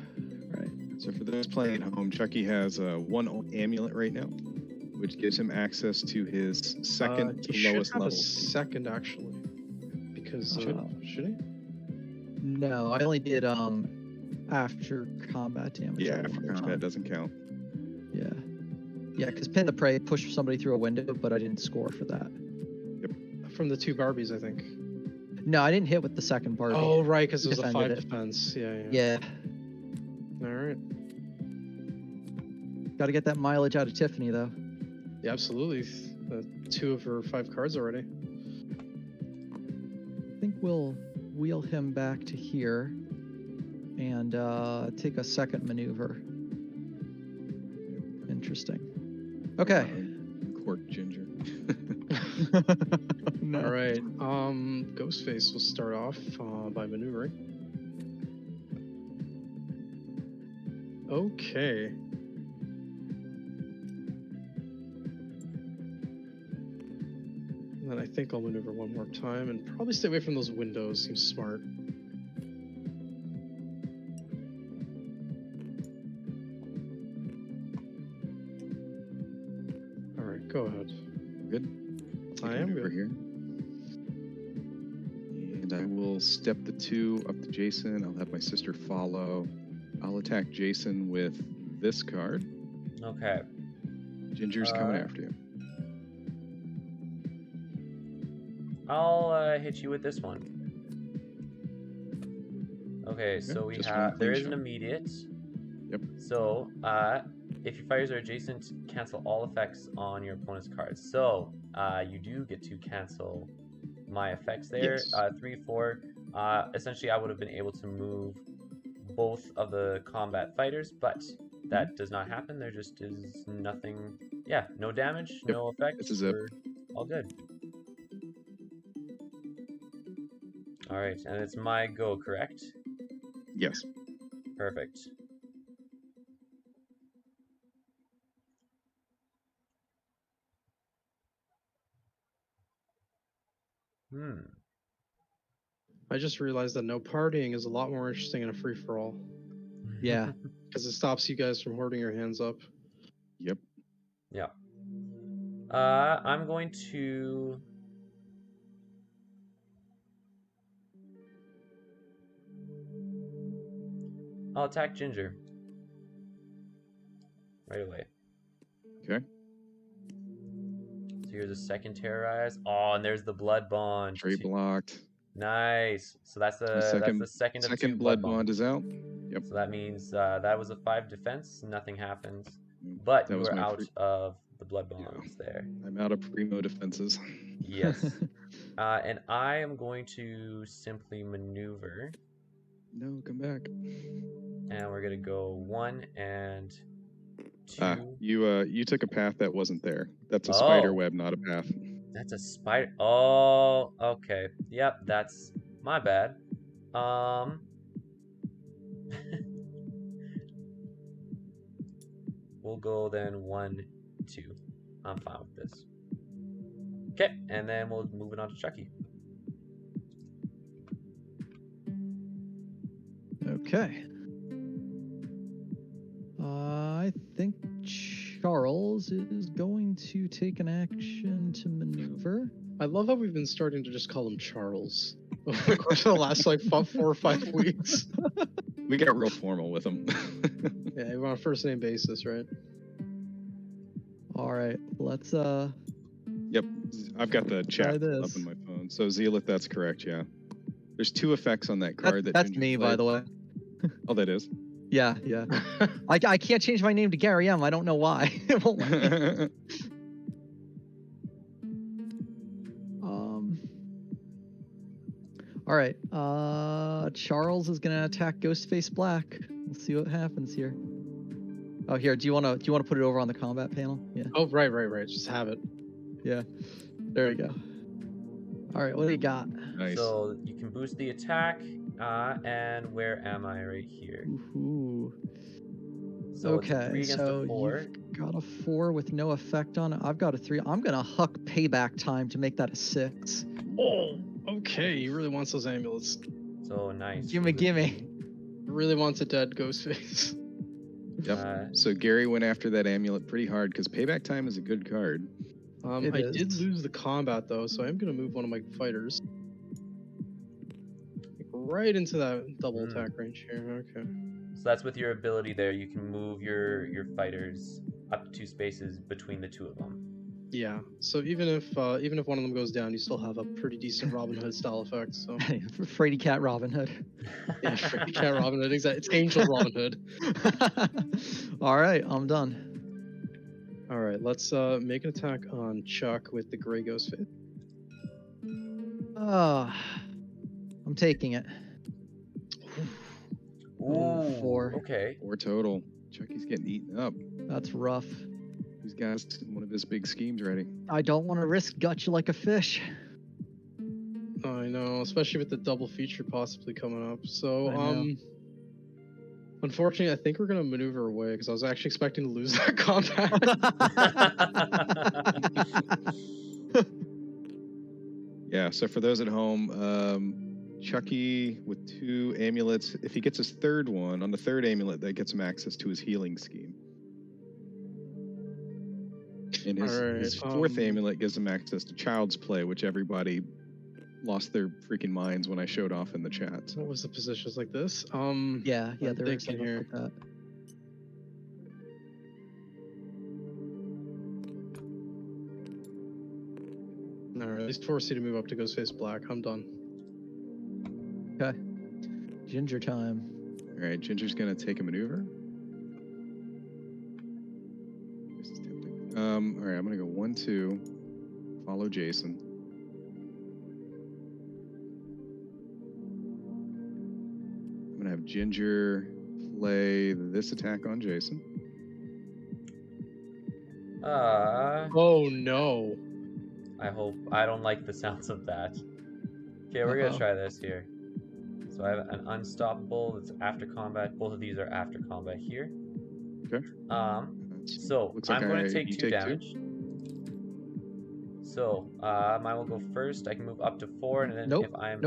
Right. So for those playing at home, Chucky has one amulet right now, which gives him access to his second He to should lowest have level. a second actually, because should he? No, I only did after combat damage. Yeah, one after more combat time. doesn't count. Yeah. Yeah, because pin the prey pushed somebody through a window, but I didn't score for that. From the 2 Barbies, I think. No, I didn't hit with the second Barbie. Oh, right, because it was a Defended 5 it. defense. Yeah. Yeah. All right. Got to get that mileage out of Tiffany, though. Yeah, absolutely. 2 of her 5 cards already. I think we'll wheel him back to here and take a second maneuver. Interesting. Okay. Cork Ginger. No. All right. Ghostface will start off by maneuvering. Okay. And then I think I'll maneuver one more time and probably stay away from those windows. Seems smart. All right, go ahead. Good. I am over good. here. And I will step the 2 up to Jason. I'll have my sister follow. I'll attack Jason with this card. Okay. Ginger's coming after you. I'll hit you with this one. Okay, so we just have one there clean is an shot. immediate. Yep. So if your fires are adjacent, cancel all effects on your opponent's cards. So you do get to cancel my effects there. Yes. 3, 4. Essentially, I would have been able to move both of the combat fighters, but that does not happen. There just is nothing. Yeah, no damage, Yep. no effects. This is it. We're all good. All right, and it's my go, correct? Yes. Perfect. I just realized that no partying is a lot more interesting in a free-for-all. Yeah. Because it stops you guys from hoarding your hands up. Yep. Yeah. I'm going to... I'll attack Ginger. Right away. Okay. So here's a second terrorize. Oh, and there's the blood bond. Trade blocked. Nice. So that's the Second of 2 blood blood bond bonds. is out. Yep. So that means that was a 5 defense. Nothing happens. But That you was were my out of the blood bonds there. I'm out of primo defenses. Yes. And I am going to simply maneuver. No, come back. And we're gonna go 1 and 2. You took a path that wasn't there. That's a spider web, not a path. That's a spider. Oh, okay. Yep, that's my bad. We'll go then 1, 2. I'm fine with this. Okay, and then we'll move it on to Chucky. Okay. I think Charles is going to take an action to maneuver. I love how we've been starting to just call him Charles over the course of the last like 4 or 5 weeks. We got real formal with him. Yeah, we're on a first name basis, right? All right, let's Yep, I've got the try chat pulled up this. on my phone. So Zealot, that's correct. Yeah, there's 2 effects on that card. That's Ginger me, played. by the way. Oh, that is. Yeah. I can't change my name to Gary M. I don't know why. It won't let me. All right. Charles is gonna attack Ghostface Black. We'll see what happens here. Oh, here. Do you wanna put it over on the combat panel? Yeah. Oh, right. Just have it. Yeah. There we go. All right. What do you got? Nice. So you can boost the attack. And where am I? Right here. Ooh. So it's a Okay. 3 against So a 4. you've got a 4 with no effect on it. I've got a 3. I'm gonna huck payback time to make that a 6. Oh, okay. He really wants those amulets. So nice. Gimme. He really wants a dead Ghostface. Yep. So Gary went after that amulet pretty hard because payback time is a good card. I did lose the combat though, so I'm gonna move one of my fighters right into that double attack range here. Okay. So that's with your ability there. You can move your fighters up to 2 spaces between the 2 of them. Yeah. So even if one of them goes down, you still have a pretty decent Robin Hood style effect. So Frady Cat Robin Hood. yeah, Frady Cat Robin Hood. Exactly. It's Angel Robin Hood. All right, I'm done. All right. Let's make an attack on Chuck with the Gray Ghostface. I'm taking it. Ooh, 4. Okay. 4 total. Chucky's getting eaten up. That's rough. He's got one of his big schemes ready. I don't want to risk gut you like a fish. I know, especially with the double feature possibly coming up. So, I know. unfortunately, I think we're gonna maneuver away because I was actually expecting to lose that combat. Yeah, so for those at home, Chucky with 2 amulets, if he gets his 3rd one, on the 3rd amulet, that gets him access to his healing scheme. And his 4th amulet gives him access to Child's Play, which everybody lost their freaking minds when I showed off in the chat. What was the positions like this? Yeah, there is thinking here. like that. All right, at least force you to move up to Ghostface Black. I'm done. Okay. Ginger time. All right, Ginger's gonna take a maneuver. This is tempting. All right, I'm gonna go 1, 2. Follow Jason. I'm gonna have Ginger play this attack on Jason. Oh no. I don't like the sounds of that. Okay, we're gonna try this here. So I have an unstoppable that's after combat. Both of these are after combat here. Okay. So Looks like I'm going to take you 2 damage. So mine will go first. I can move up to 4, and then if I'm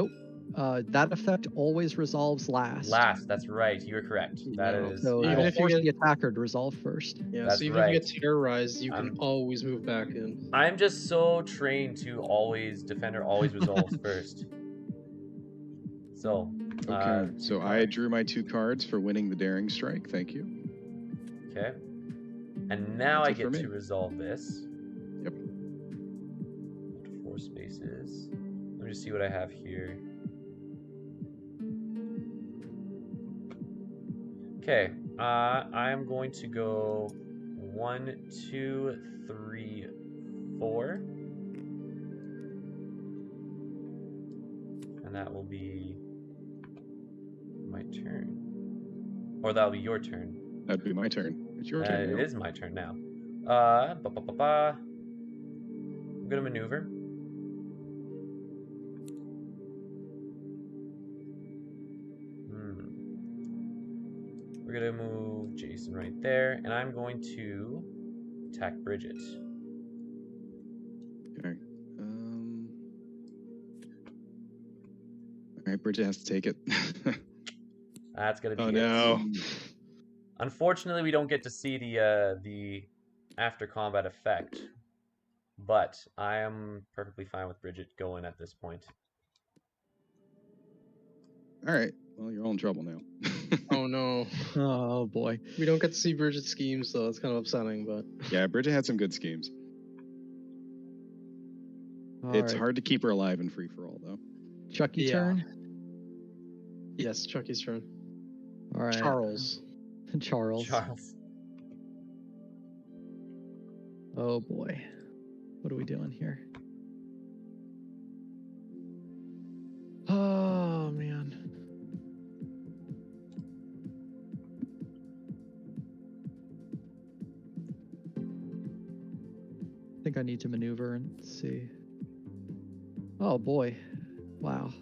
That effect always resolves last. That's right. You're correct. That is. So even you'll if you force get the attacker to resolve first. Yeah, That's so even right. if you get terrorized, you can always move back in. I'm just so trained to always defender always resolves first. So. Okay. So I drew my 2 cards for winning the Daring Strike. Thank you. Okay. And now That's I it for get me. to resolve this. Yep. 4 spaces. Let me just see what I have here. Okay. I'm going to go 1, 2, 3, 4. And that will be my turn. Or that'll be your turn. That'd be my turn. It's your turn. It Neil. is my turn now. I'm gonna maneuver. We're gonna move Jason right there, and I'm going to attack Bridget. Okay. All right, Bridget has to take it. That's gonna be Oh no. Unfortunately, we don't get to see the after combat effect, but I am perfectly fine with Bridget going at this point. All right. Well, you're all in trouble now. Oh no. Oh boy. We don't get to see Bridget's schemes, so it's kind of upsetting, but Yeah, Bridget had some good schemes. It's hard to keep her alive in free for all, though. Chucky Yeah. turn. yes, Chucky's turn. All right. Charles. Charles. Oh boy. What are we doing here? Oh man. I think I need to maneuver and see. Oh boy. Wow.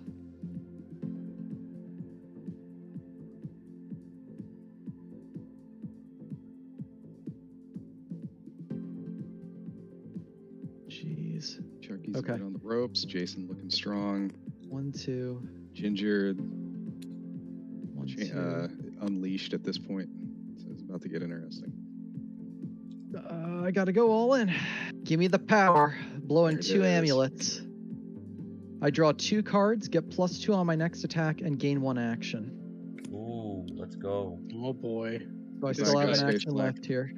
Jeez. Chucky's Okay. right on the ropes. Jason looking strong. 1, 2. Ginger 1, 2. unleashed at this point. So it's about to get interesting. I gotta go all in. Give me the power. Blowing There it 2 is. amulets. I draw 2 cards, get +2 on my next attack, and gain 1 action. Ooh, let's go. Oh boy. So I This still have guy's an face action black. left here.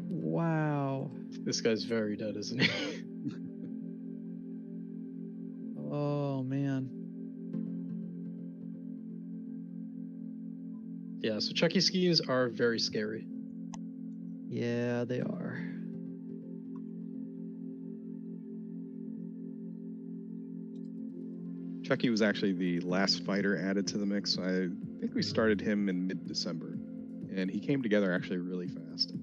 Wow. This guy's very dead, isn't he? Oh man. Yeah, so Chucky schemes are very scary. Yeah, they are. Chucky was actually the last fighter added to the mix. I think we started him in mid-December, and he came together actually really fast.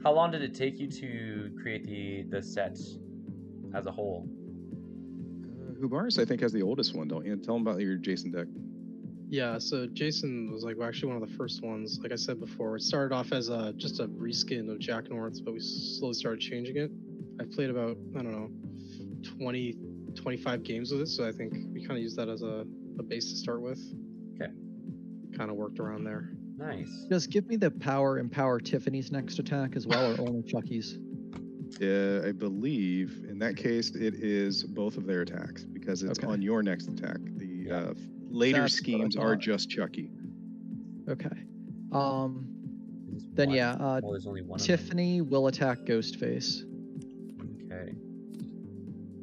How long did it take you to create the set as a whole? Hubaris, I think, has the oldest one, don't you? Tell him about your Jason deck. Yeah, so Jason was like actually one of the first ones. Like I said before, it started off as just a reskin of Jack North's, but we slowly started changing it. I've played about, I don't know, 20, 25 games with it, so I think we kind of used that as a base to start with. Okay. Kind of worked around there. Nice. Just give me the power, empower Tiffany's next attack as well, or only Chucky's? I believe in that case it is both of their attacks because it's on your next attack. The later That's schemes what I are thought. just Chucky. Okay. Is this Then one? yeah, Well, there's only one of them. Tiffany will attack Ghostface. Okay.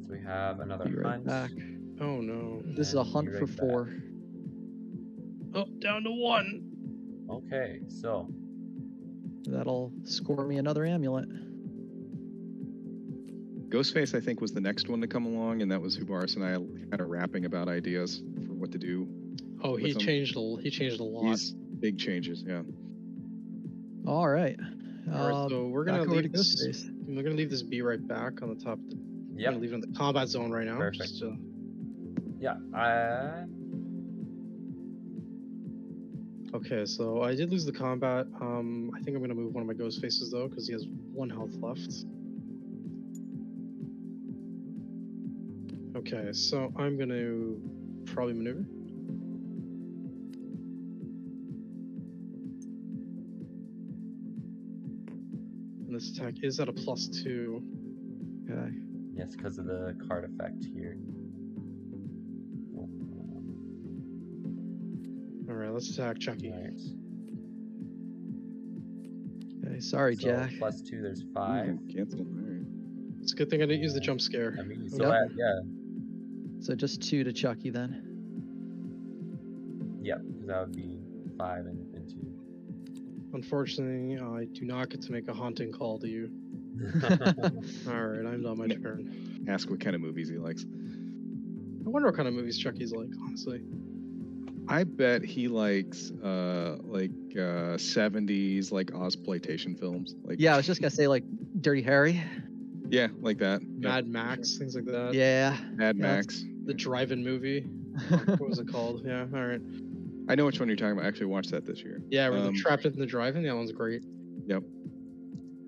So we have another Be right hunt. back. Oh no. This is a And hunt be for right 4. back. Oh, down to 1. Okay, so That'll score me another amulet. Ghostface, I think, was the next one to come along, and that was Hubaris and I kind of rapping about ideas for what to do. Oh, he with him. changed a lot. He's big changes, yeah. All right. All right, so we're gonna back over to leave this. Ghostface. We're gonna leave this B right back on the top. We're yep. gonna leave it in the combat zone right now. Perfect. Just to... Yeah. Okay, so I did lose the combat. I think I'm gonna move one of my ghost faces though, because he has 1 health left. Okay, so I'm gonna probably maneuver. And this attack is at a +2. Okay. Yes, because of the card effect here. Alright, let's attack Chucky. Right. Okay. Sorry, So Jack. +2, there's 5. Ooh, cancel. All right. It's a good thing I didn't use the jump scare. I mean, That so would've- yeah. So just 2 to Chucky then. Yep, because that would be 5 and 2. Unfortunately, I do not get to make a haunting call to you. Alright, I'm done my turn. Ask what kind of movies he likes. I wonder what kind of movies Chucky's like, honestly. I bet he likes 70s like Ozploitation films. Like Yeah, I was just gonna say like Dirty Harry. yeah, like that. Mad Max, things like that. Yeah. Mad Yeah, Max. The drive-in movie. What was it called? Yeah, alright. I know which one you're talking about. I actually watched that this year. Yeah, where they're trapped in the drive-in. That one's great. Yep.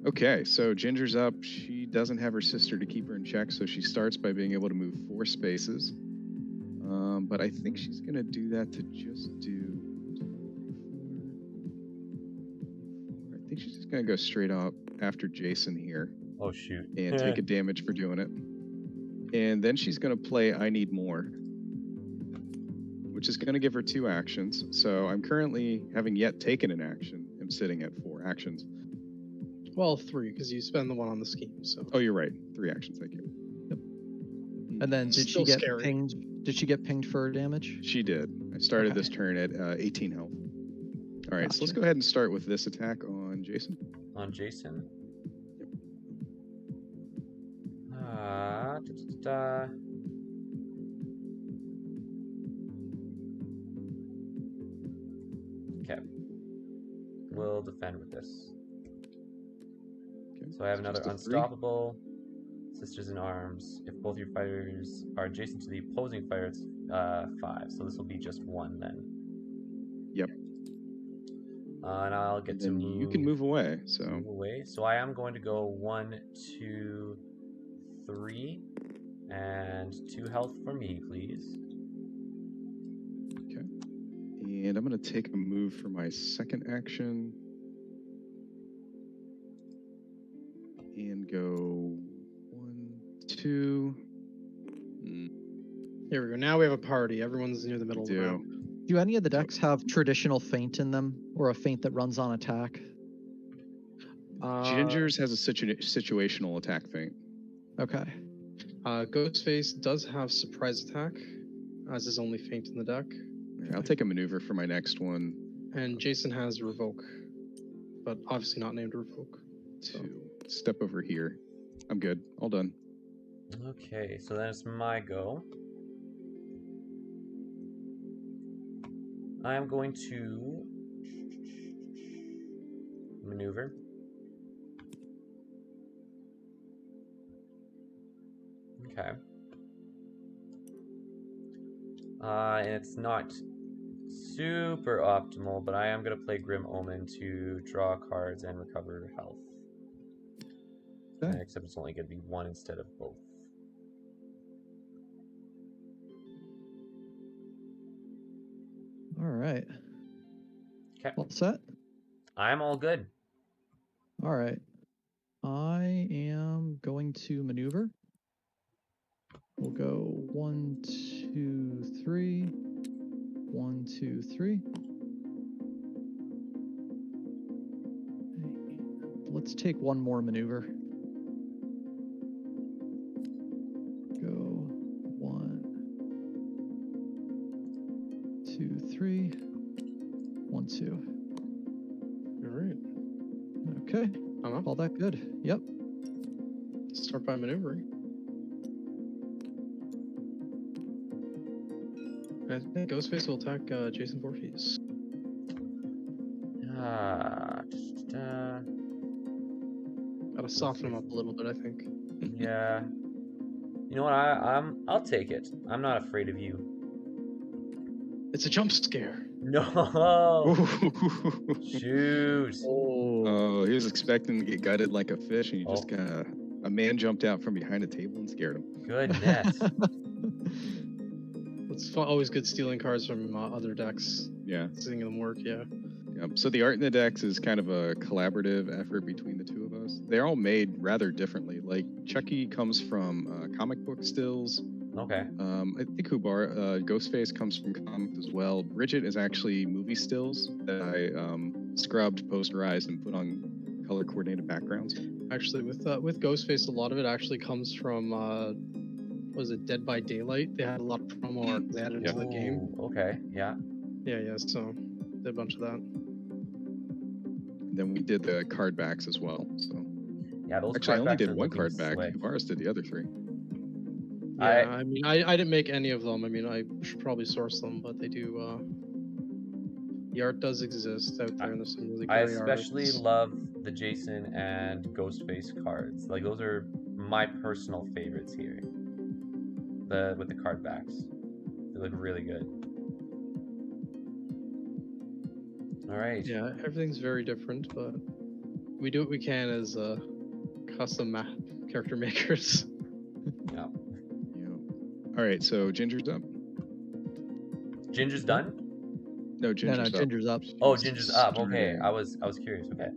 Okay, so Ginger's up. She doesn't have her sister to keep her in check, so she starts by being able to move 4 spaces. But I think she's going to do that to just do... I think think she's just gonna go straight up after Jason here Oh shoot. and take a damage for doing it. And then she's gonna play I Need More, which is gonna give her 2 actions. So I'm currently, having yet taken an action, I'm sitting at 4 actions. Well, 3 because you spend the one on the scheme. So. Oh, you're right. 3 actions. Thank you. And then did Still she get scary. pinged? Did she get pinged for damage? She did. I started Okay. this turn at 18 health. All right, so let's Gotcha. go ahead and start with this attack on Jason. On Jason. Da, da, da, da. Okay. We'll defend with this. Okay. So I have it's another just a 3. unstoppable. Sisters in Arms. If both your fighters are adjacent to the opposing fighter, it's 5. So this will be just 1 then. Yep. And I'll get to And move. you can move away. So Move away. So I am going to go 1, 2, 3, and 2 health for me, please. okay. And I'm gonna take a move for my second action. And go 1, 2. Here we go. Now we have a party. Everyone's near the middle of the map. Do any of the decks have traditional feint in them, or a feint that runs on attack? Ginger's has a situational attack feint. Okay. Ghostface does have surprise attack as his only feint in the deck, I'll take a maneuver for my next one. and Jason has revoke, but obviously not named revoke. So. To step over here. I'm good. All done. Okay, so then it's my go. I am going to maneuver. Okay. And it's not super optimal, but I am going to play Grim Omen to draw cards and recover health. Okay. Except it's only going to be 1 instead of both. All right. Okay. All set? I'm all good. All right. I am going to maneuver. We'll go 1, 2, 3. 1, 2, 3. Let's take one more maneuver. Go 1, 2, 3. 1, 2. All right. Okay. I'm up. All that good. Yep. Start by maneuvering. I think Ghostface will attack Jason Voorhees. Gotta soften him up a little bit, I think. Yeah. You know what? I'll take it. I'm not afraid of you. It's a jump scare. No. Shoot. Oh, he was expecting to get gutted like a fish, and you just Oh. got a man jumped out from behind a table and scared him. Goodness. It's always good stealing cards from other decks. Yeah. Seeing them work, yeah. Yep. So the art in the decks is kind of a collaborative effort between the two of us. They're all made rather differently. Like Chucky comes from comic book stills. Okay. I think Ghostface comes from comics as well. Bridget is actually movie stills that I scrubbed, posterized, and put on color coordinated backgrounds. Actually, with Ghostface, a lot of it actually comes from was it Dead by Daylight? They had a lot of promo art they added into the game. Ooh, okay. Yeah. Yeah. So did a bunch of that. And then we did the card backs as well. So Yeah. Those actually, I card only backs did are one looking card back. slick. Tavares did the other 3. Yeah, I mean, I didn't make any of them. I mean, I should probably source them, but they do. The art does exist out there, and there's some really I great especially artists. love the Jason and Ghostface cards. Like those are my personal favorites here. With the card backs, they look really good. All right. Yeah, everything's very different, but we do what we can as custom character makers. Yeah. All right, so Ginger's up. Ginger's done. No, No, Ginger's up. Ginger's up. Oh, Ginger's up. Starting. Okay. I was curious. Okay.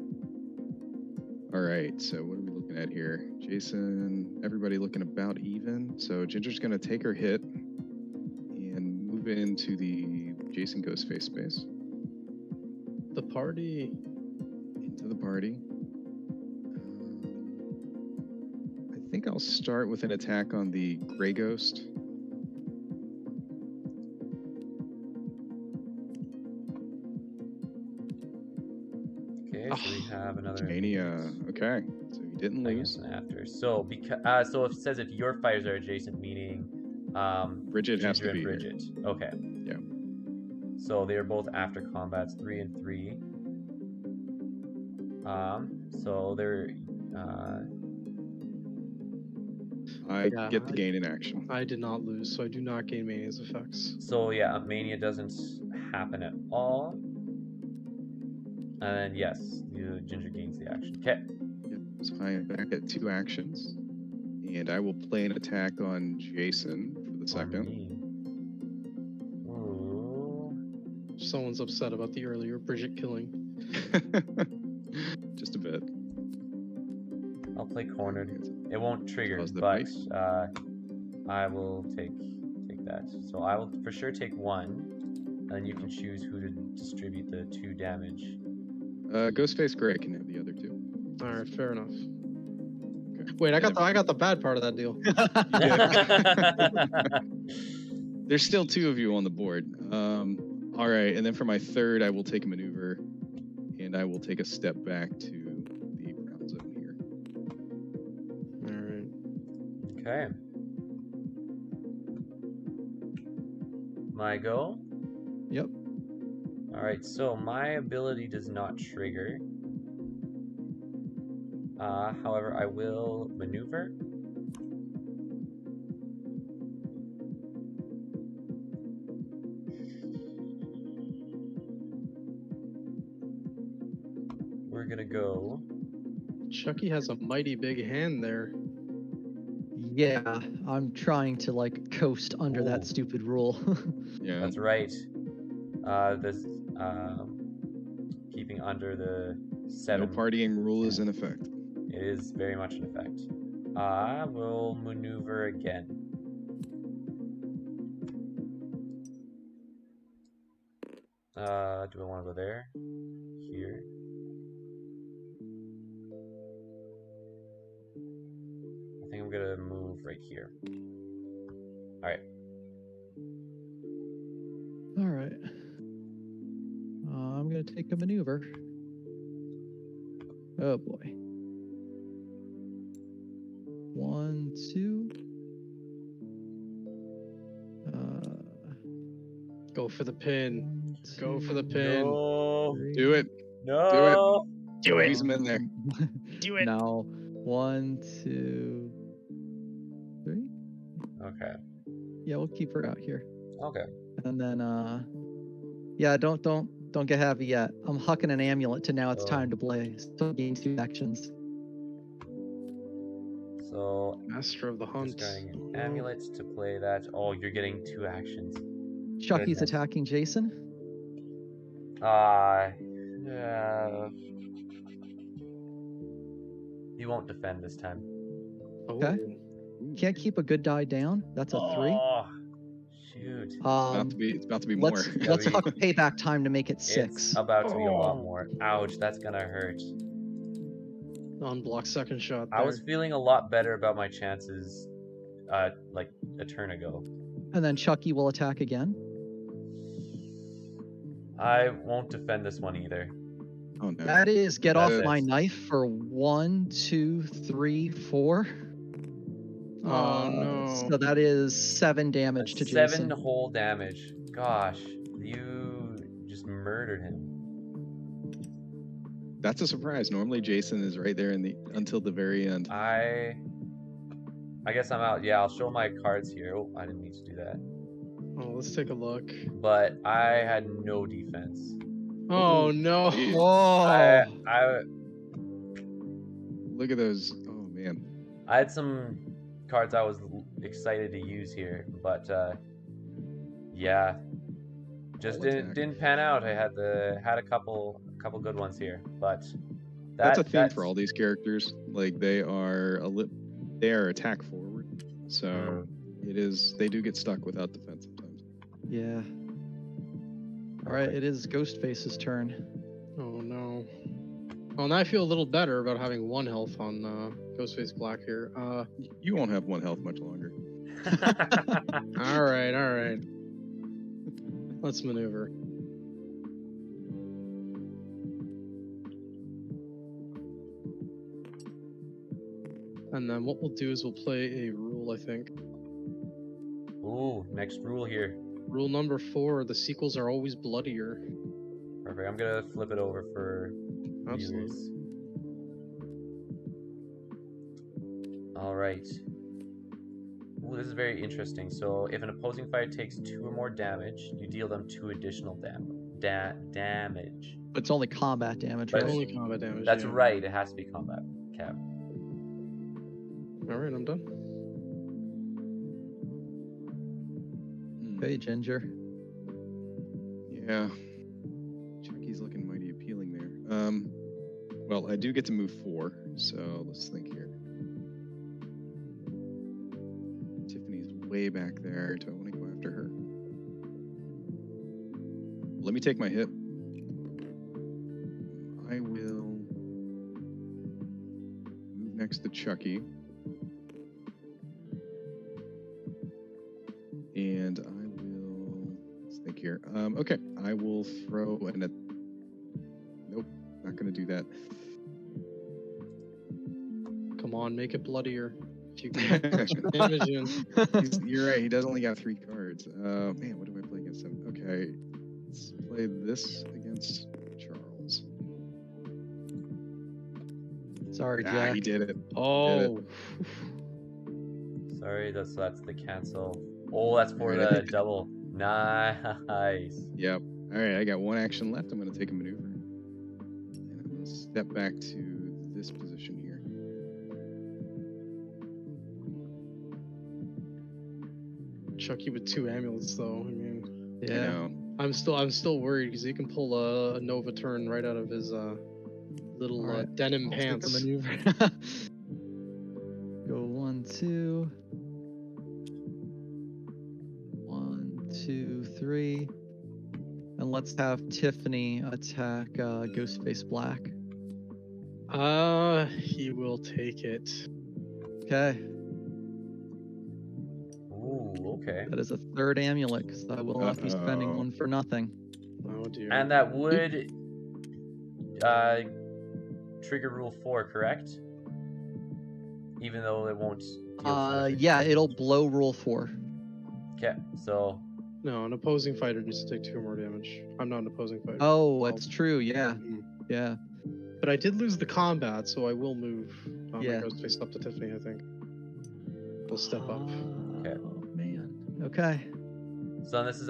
All right, so what are we looking at here? Jason, everybody looking about even. So Ginger's going to take her hit and move into the Jason Ghostface space. The party. Into the party. I think I'll start with an attack on the Gray Ghost. Okay, so we have another Mania. Okay, so he didn't lose. after. So so it says if your fires are adjacent, meaning Bridget has Ginger to be and here. Bridget. Okay. Yeah. So they are both after combats, 3 and 3. So they're I Yeah, get the gain in action. I did not lose, so I do not gain Mania's effects. so yeah, mania doesn't happen at all. And then yes, Ginger gains the action. Okay. Yep. So I am back at 2 actions, and I will play an attack on Jason for the second. Ooh. Someone's upset about the earlier Bridget killing. Just a bit. I'll play cornered. It won't trigger, Pause the but pace. I will take that. So I will for sure take 1, and then you can choose who to distribute the 2 damage. Ghostface Gray can have the other 2. All right, fair enough. Okay. Wait, I got the bad part of that deal. There's still 2 of you on the board. All right, and then for my third, I will take a maneuver, and I will take a step back to the brown zone here. All right. Okay. My go? Yep. Alright, so my ability does not trigger. However, I will maneuver. We're gonna go. Chucky has a mighty big hand there. Yeah, I'm trying to like coast under Ooh. that stupid rule. Yeah. That's right. This keeping under the 7. No partying rule is in effect. It is very much in effect. I will maneuver again. Do I want to go there? Here? I think I'm gonna move right here. Alright. All right. I'm gonna take a maneuver. Oh boy. 1, 2. Go for the pin. 1, Go for the 2, pin. No! 3. Do it. No! Do it. Squeeze him in there. Do it. No. 1, 2, 3. Okay. Yeah, we'll keep her out here. Okay. And then yeah, don't get heavy yet. I'm hucking an amulet to now it's Oh. time to blaze. So gain 2 actions. So Master of the hunt. just getting an amulet to play that. Oh, you're getting 2 actions. Chucky's Goodness. attacking Jason. Yeah. You won't defend this time. Oh. Okay. Can't keep a good die down. That's a 3. Oh, shoot. It's about to be more. Let's huck payback time to make it 6. It's about to be a lot Oh. more. Ouch, that's gonna hurt. Unblocked second shot there. I was feeling a lot better about my chances like a turn ago. And then Chucky will attack again. I won't defend this one either. Oh no. That is get That's off it. my knife for 1, 2, 3, 4. Oh, no. So that is 7 damage to Jason. 7 whole damage. Gosh, you just murdered him. That's a surprise. Normally Jason is right there until the very end. I guess I'm out. Yeah, I'll show my cards here. Oh, I didn't need to do that. Oh, let's take a look. But I had no defense. Oh no. Whoa. I Look at those. Oh man. I had some cards I was excited to use here, but yeah, just I'll attack. didn't pan out. I had a couple good ones here, but That's a theme for all these characters. Like they are attack forward, so they do get stuck without defense sometimes. Yeah. All right, it is Ghostface's turn. Oh no. Well, now I feel a little better about having 1 health on Ghostface Black here. You won't have 1 health much longer. All right. Let's maneuver. And then what we'll do is we'll play a rule, I think. Ooh, next rule here. Rule number 4, the sequels are always bloodier. Perfect. I'm gonna flip it over for Absolutely. viewers. All right. Ooh, this is very interesting. So, if an opposing fighter takes 2 or more damage, you deal them 2 additional damage. It's only combat damage, But right? Only combat damage. That's yeah. right. It has to be combat. Cap. All right, I'm done. Okay, Ginger. Yeah. Chucky's looking mighty appealing there. Well, I do get to move 4, so let's think here. Tiffany's way back there. Do I want to go after her? Let me take my hit. I will move next to Chucky. And I will, let's think here. Okay, I will throw nope, not gonna do that. Come on, make it bloodier. If you can put damage in. You're right, he does only got 3 cards. Man, what do I play against him? Okay, let's play this against Charles. Sorry, Jack. He did it. Oh. Sorry, that's the cancel. Oh, that's for Alright, I the think- double. Nice. Yep. All right, I got 1 action left. I'm going to take a maneuver. And I'm going to step back to this position here. Chucky with 2 amulets, though. I mean, I Yeah. know. I'm still worried because he can pull a Nova turn right out of his little All right, denim I'll take pants. a maneuver. Go 1, 2. 1, 2, 3. And let's have Tiffany attack Ghostface Black. He will take it. Okay, Ooh, okay. that is a 3rd amulet, because I will not be spending Uh-oh. 1 for nothing. Oh dear. And that would trigger rule 4, correct? Even though it won't deal force. Yeah, it'll blow rule 4. Okay, so No, an opposing fighter needs to take 2 or more damage. I'm not an opposing fighter. Oh, that's true. Yeah, Mhm. yeah. But I did lose the combat, so I will move my Yeah. Ghostface up to Tiffany, I think. We'll step up. Okay. Oh man. Okay. so this was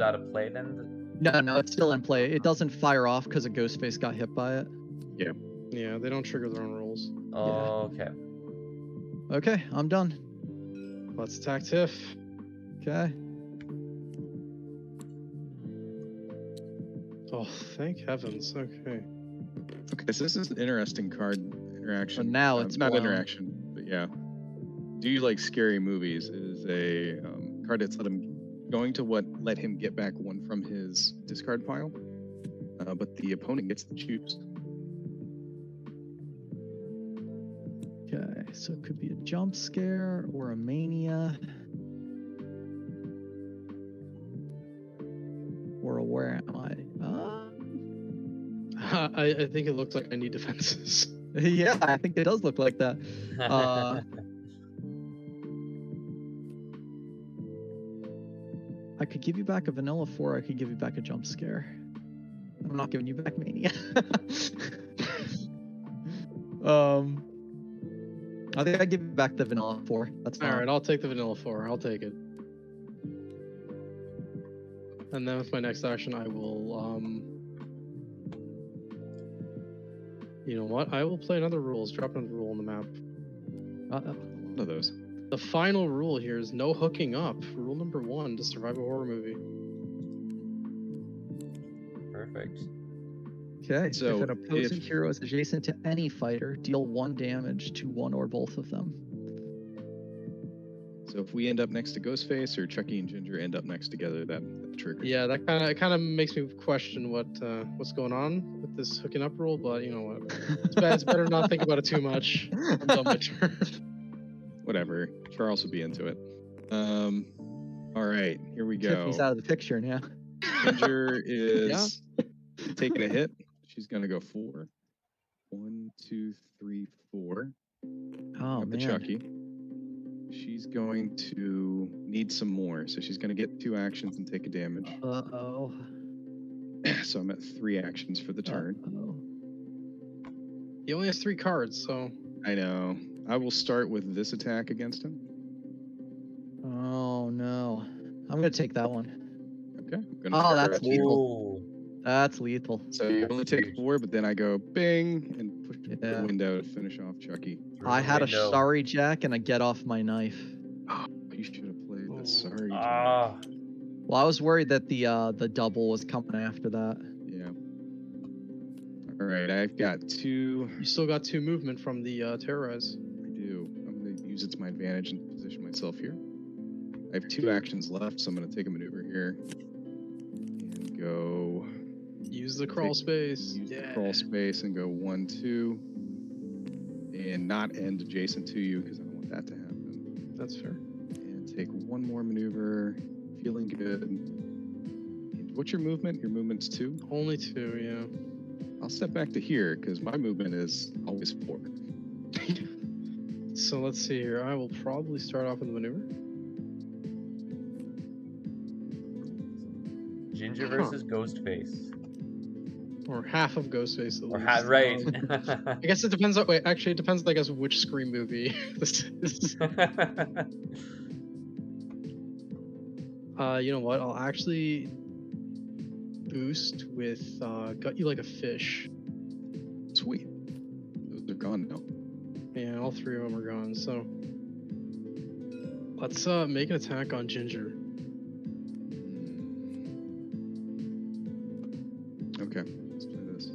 out of play then. No, it's still in play. It doesn't fire off because a Ghostface got hit by it. Yeah, they don't trigger their own rolls. Okay. Okay, I'm done. Let's attack Tiff. Okay. Oh, thank heavens. Okay. Okay, so this is an interesting card interaction. But now it's not blown. interaction, but yeah. Do you like scary movies? Is a card that's let him get back 1 from his discard pile, but the opponent gets to choose. Okay, so it could be a jump scare or a mania. Or a where am I? I think it looked like I need defenses. Yeah, I think it does look like that. I could give you back a vanilla 4. I could give you back a jump scare. I'm not giving you back mania. I think I give you back the vanilla 4. That's fine. All right, I'll take the vanilla 4. I'll take it. And then with my next action, I will, you know what? I will play another rules. Drop another rule on the map. One of those. The final rule here is no hooking up. Rule number 1 to survive a horror movie. Perfect. Okay. So if an opposing if- hero is adjacent to any fighter, deal 1 damage to one or both of them. So if we end up next to Ghostface or Chucky and Ginger end up next together, that triggers. Yeah, that kind of makes me question what's going on with this hooking up rule. But you know what? It's better not think about it too much. I'm done my turn. Whatever. Charles would be into it. All right, here we go. Tiffany's out of the picture now. Ginger is taking a hit. She's gonna go 4. 1, 2, 3, 4. Oh, Got the man. Chucky. She's going to need some more, so she's gonna get 2 actions and take a damage. Uh-oh. So I'm at 3 actions for the turn. Uh-oh. He only has 3 cards, so I know. I will start with this attack against him. Oh, no. I'm going to take that one. Okay. I'm gonna Oh, fire that's at you. lethal. Ooh. That's lethal. So you only take 4, but then I go bing and push the Yeah. window to finish off Chucky. Through I the had window. a sorry jack and a get off my knife. Oh, you should have played Oh. the sorry. Ah. Well, I was worried that the double was coming after that. Yeah. All right, I've got 2. you still got 2 movement from the terrorize. I do. I'm going to use it to my advantage and position myself here. I have 2 actions left, so I'm going to take a maneuver here and go. Use the crawl space. Use the crawl space and go 1, 2, and not end adjacent to you because I don't want that to happen. That's fair. And take 1 more maneuver. Feeling good. And what's your movement? Your movement's 2. Only 2, yeah. I'll step back to here because my movement is always 4. So let's see here. I will probably start off with the maneuver. Ginger versus Ghostface. Or half of Ghostface at Or least. right. I guess it depends on, wait, actually it depends, I guess, which Scream movie this is. You know what? I'll actually boost with Gut You Like a Fish. Sweet. Those are gone now. Yeah, all 3 of them are gone, so let's make an attack on Ginger. Okay, let's play this.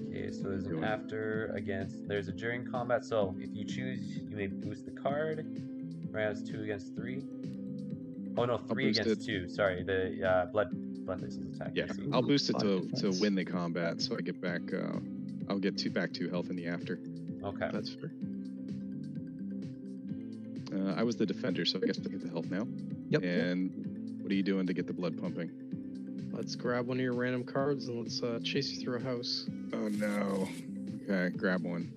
Okay, so there's an after against. There's a during combat. So if you choose, you may boost the card. Rounds 2 against 3. Oh no, 3 boost against 2. Sorry, the Bloodface's attack. Yeah, AC. I'll boost it to defense. win the combat, so I get back. I'll get back 2 health in the after. Okay. That's fair. I was the defender, so I guess I get the health now. Yep. And what are you doing to get the blood pumping? Let's grab one of your random cards and let's chase you through a house. Oh no. Okay, grab one.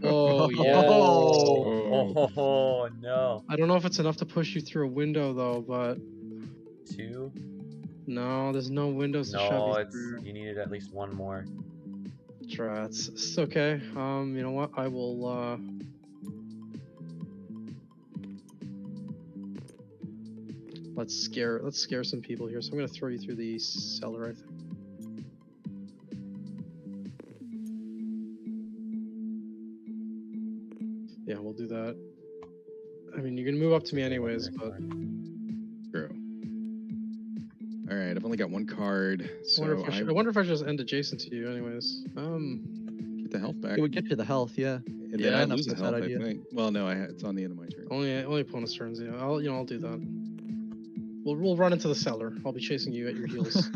Oh, yeah. Oh no. I don't know if it's enough to push you through a window though, but 2. no, there's no windows to shove No, you it's through. you needed at least 1 more. Drats. It's okay. You know what? I will let's scare some people here. So I'm gonna throw you through the cellar, I think. Yeah, we'll do that. I mean, you're gonna move up to me anyways, but True. All right, I've only got 1 card, so I wonder if I should just end adjacent to you, anyways. get the health back. It would get you the health, yeah. And yeah, then I that's lose the not a health, bad I idea. think. Well, no, it's on the end of my turn. Only opponent's turns. Yeah, I'll do that. We'll run into the cellar. I'll be chasing you at your heels.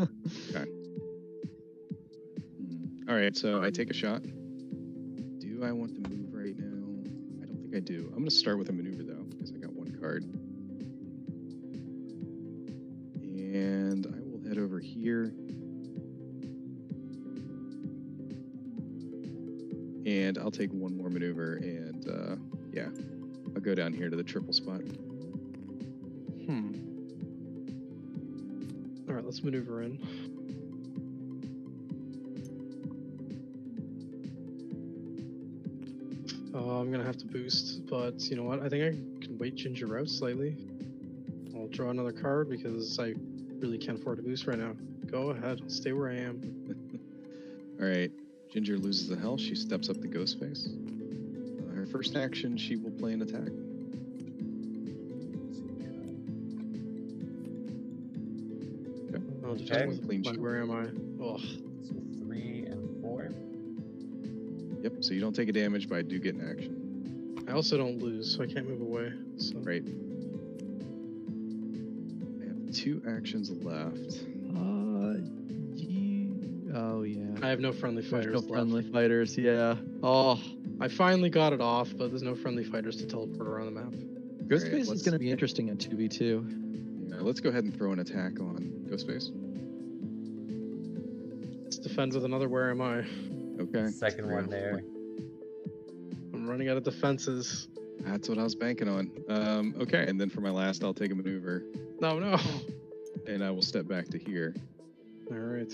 All right, so I take a shot. Do I want to move right now? I don't think I do. I'm going to start with a maneuver, though, because I got 1 card. And I will head over here. And I'll take 1 more maneuver, and yeah, I'll go down here to the triple spot. All right, let's maneuver in. I'm gonna have to boost, but you know what? I think I can wait Ginger out slightly. I'll draw another card because I really can't afford to boost right now. Go ahead, I'll stay where I am. All right, Ginger loses the health. She steps up to Ghostface. Her first action, she will play an attack. Oh, Okay. just with Clean my, sheet. where am I? Oh, So 3 and 4. Yep. So you don't take a damage, but I do get an action. I also don't lose, so I can't move away. So Right. I have 2 actions left. Oh yeah. I have no friendly There's fighters no left. friendly fighters. Yeah. Oh, I finally got it off, but there's no friendly fighters to teleport around the map. Ghostface is let's- going to be interesting in 2v2. Yeah, let's go ahead and throw an attack on Ghostface. Let's defend with another where am I? Okay. Second Three one off. there. I'm running out of defenses. That's what I was banking on. Okay, and then for my last, I'll take a maneuver, No. and I will step back to here. All right.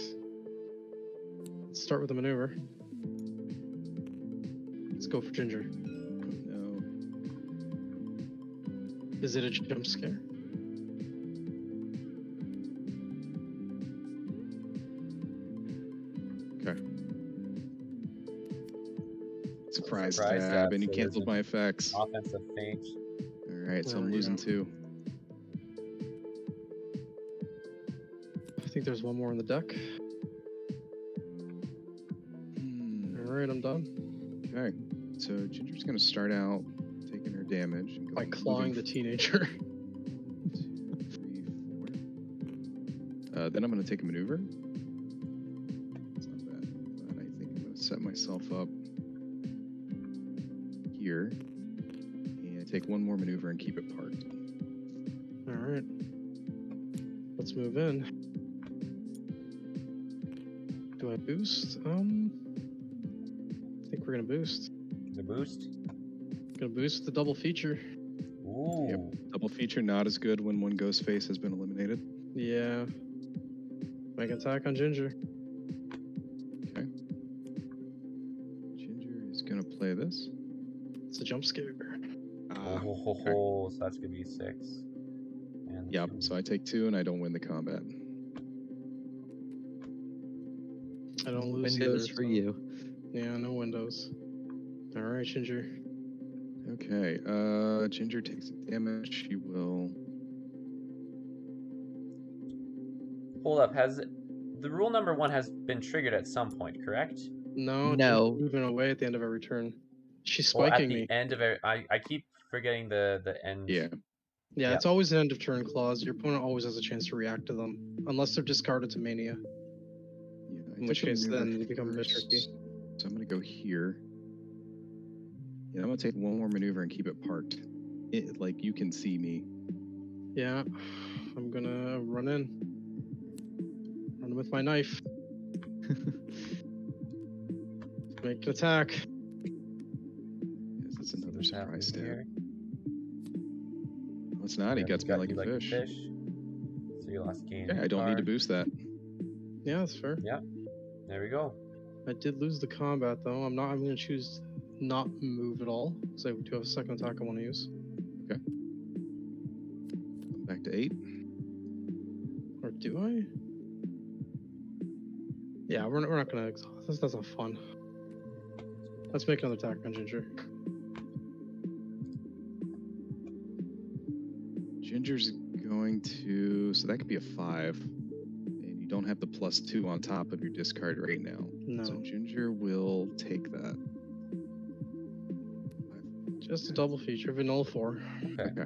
Let's start with the maneuver. Let's go for Ginger. No. Is it a jump scare? Okay. Surprise Surprise stab, stab, and you so canceled there's my effects. All Offensive feint. right, so There I'm we losing go. 2. I think there's one more on the deck. All right, I'm done. Okay, so Ginger's gonna start out taking her damage and By going clawing the moving teenager. 2, 3, 4. Then I'm gonna take a maneuver. It's not bad. And I think I'm gonna set myself up here and take one more maneuver and keep it parked. All right. Let's move in. Do I boost? I think we're gonna boost. The boost. Gonna boost the double feature. Ooh. Yep. Double feature not as good when one Ghostface has been eliminated. Yeah. Make an attack on Ginger. Okay. Ginger is gonna play this. It's a jump scare. Okay. So that's gonna be 6. And Yep. So I take 2 and I don't win the combat. I don't lose Windows either, for so- you. Yeah, no windows. All right, Ginger. Okay. Ginger takes damage. She will. Hold up. Has the rule number 1 has been triggered at some point, correct? No, No. Ginger's moving away at the end of every turn. She's Well, at spiking the me. end of every, I keep forgetting the end. Yeah. Yeah, Yeah. it's always an end of turn clause. Your opponent always has a chance to react to them, unless they're discarded to mania. Yeah. I In which took a case, maneuver then you become first, tricky. So I'm gonna go here. Yeah, I'm gonna take one more maneuver and keep it parked. Like you can see me. Yeah, I'm gonna run in. Run with my knife. Make an attack. Yes, that's another What's surprise happening stab. here? No, it's not. He Yeah, guts me got like you a fish. So you lost game. Okay, I don't need to card. boost that. Yeah, that's fair. There we go. I did lose the combat though. I'm gonna choose not move at all because I do have a second attack I want to use. I'm back to 8. Or do I? Yeah, we're not gonna exhaust. That's not fun. Let's make another attack on Ginger. Ginger's going to. So that could be a 5. And you don't have the +2 on top of your discard right now. No, So Ginger will take that. just a double feature. Vanilla 4. Okay.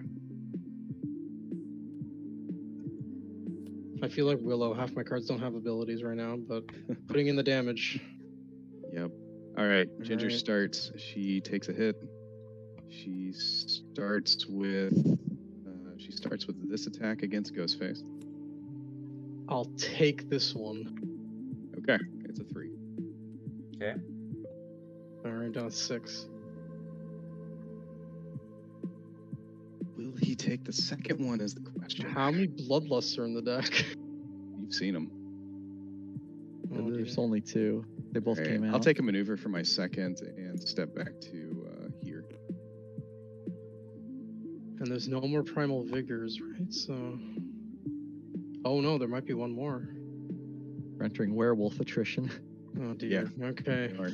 I feel like Willow. Half my cards don't have abilities right now, but putting in the damage. Yep. All right. Ginger Alright. starts. She takes a hit. She starts with. She starts with this attack against Ghostface. I'll take this one. Okay. It's a 3. Okay. All right, down to 6. Will he take the second one? Is the question. How many bloodlusts are in the deck? You've seen him. Oh, There's dear. only 2. They both came out. I'll take a maneuver for my second and step back to here. And there's no more primal vigors, right? So. Oh no, there might be one more. We're entering werewolf attrition. Oh dear. Okay, Or-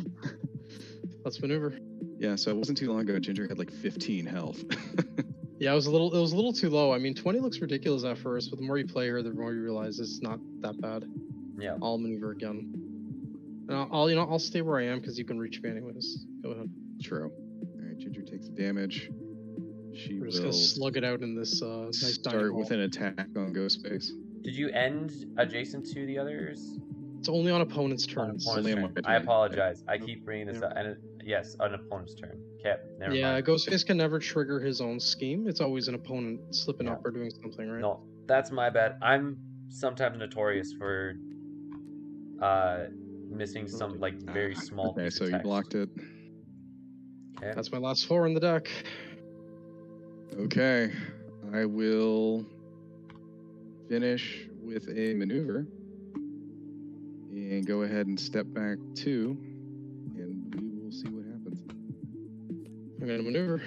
let's maneuver. Yeah, so it wasn't too long ago. Ginger had like 15 health. Yeah, it was a little too low. I mean, 20 looks ridiculous at first, but the more you play her, the more you realize it's not that bad. Yeah. I'll maneuver again. And I'll stay where I am because you can reach me anyways. Go ahead. True. All right, Ginger takes the damage. She We're just gonna will slug it out in this nice dining start hall. with an attack on Ghostface. Did you end adjacent to the others? It's only on opponent's On turns. opponent's Only on turn. my I turn. apologize. I keep bringing this Yeah. up. And yes, on opponent's turn. Okay, never Yeah, mind. Ghostface can never trigger his own scheme. It's always an opponent slipping Yeah. up or doing something, right? No, that's my bad. I'm sometimes notorious for missing some like very small Okay, piece so of you text. blocked it. Okay. That's my last 4 in the deck. Okay, I will finish with a maneuver and go ahead and step back 2, and we will see what happens. I'm gonna maneuver.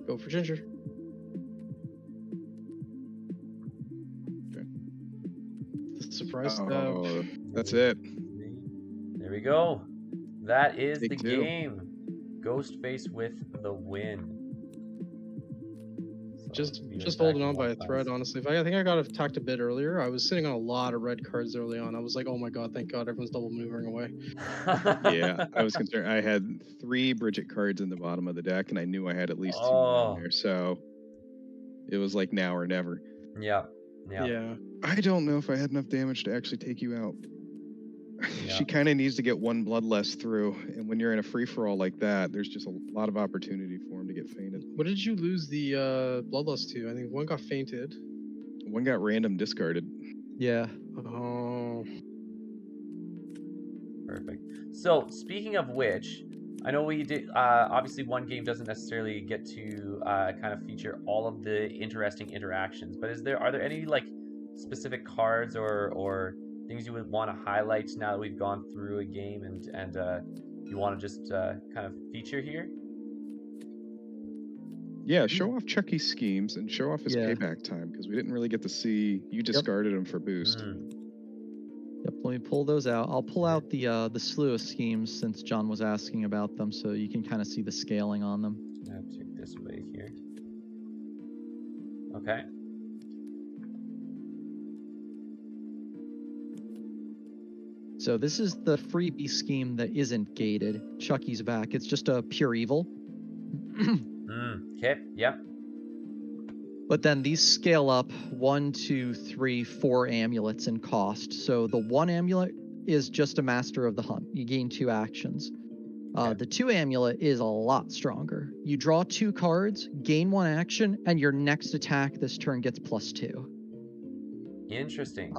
Go for Ginger. Okay. The surprise stab. Oh, that's it. There we go. That is Take the 2. game. Ghostface with the win. So, Just be right holding back on in by a one thread, class. honestly. I think I got attacked a bit earlier. I was sitting on a lot of red cards early on. I was like, oh my god, thank god everyone's double maneuvering away. Yeah, I was concerned. I had 3 Bridget cards in the bottom of the deck, and I knew I had at least 2 more in there, so it was like now or never. Yeah. Yeah. I don't know if I had enough damage to actually take you out. Yeah. She kind of needs to get 1 blood less through, and when you're in a free-for-all like that, there's just a lot of opportunity for him to get fainted. What did you lose the bloodlust to? I think one got fainted. 1 got random discarded. Yeah. Oh. Perfect. So, speaking of which, I know we did. Obviously, one game doesn't necessarily get to kind of feature all of the interesting interactions. But are there any like specific cards or things you would want to highlight now that we've gone through a game and you want to just kind of feature here? Yeah, show off Chucky's schemes and show off his Yeah. payback time, because we didn't really get to see. You discarded him for boost. Yep, let me pull those out. I'll pull out the slew of schemes since John was asking about them, so you can kind of see the scaling on them. I'll take this away here. Okay. So this is the freebie scheme that isn't gated. Chucky's back. It's just a pure evil. Okay. Yep. But then these scale up 1, 2, 3, 4 amulets in cost. So the 1 amulet is just a master of the hunt. You gain 2 actions. Okay. The 2 amulet is a lot stronger. You draw 2 cards, gain 1 action, and your next attack this turn gets +2. Interesting.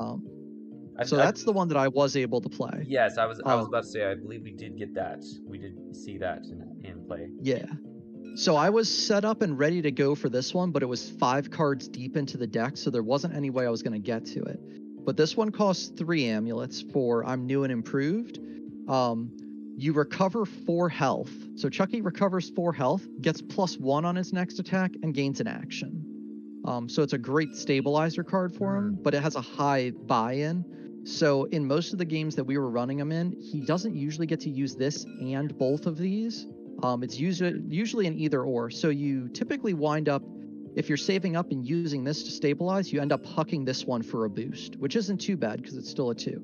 So that's the one that I was able to play. Yes, I was about to say. I believe we did get that. We did see that in play. Yeah. So I was set up and ready to go for this one, but it was 5 cards deep into the deck, so there wasn't any way I was going to get to it. But this one costs 3 amulets for I'm new and improved. You recover 4 health. So Chucky recovers 4 health, gets +1 on his next attack, and gains an action. So it's a great stabilizer card for him, but it has a high buy-in. So in most of the games that we were running him in, he doesn't usually get to use this and both of these. It's usually an either or. So you typically wind up, if you're saving up and using this to stabilize, you end up hucking this one for a boost, which isn't too bad because it's still a 2.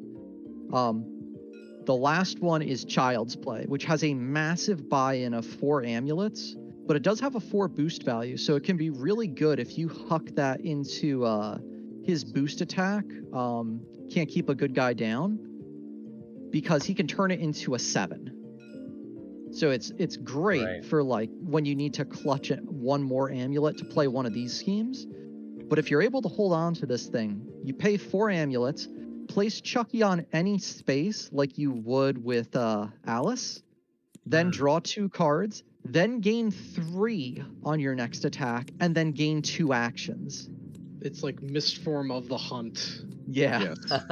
The last one is Child's Play, which has a massive buy-in of 4 amulets, but it does have a 4 boost value, so it can be really good if you huck that into his boost attack. Can't keep a good guy down because he can turn it into a 7. So it's great for like when you need to clutch 1 more amulet to play one of these schemes. But if you're able to hold on to this thing, you pay 4 amulets, place Chucky on any space like you would with Alice, then draw 2 cards, then gain 3 on your next attack, and then gain 2 actions. It's like mist form of the hunt. Yeah. Yes.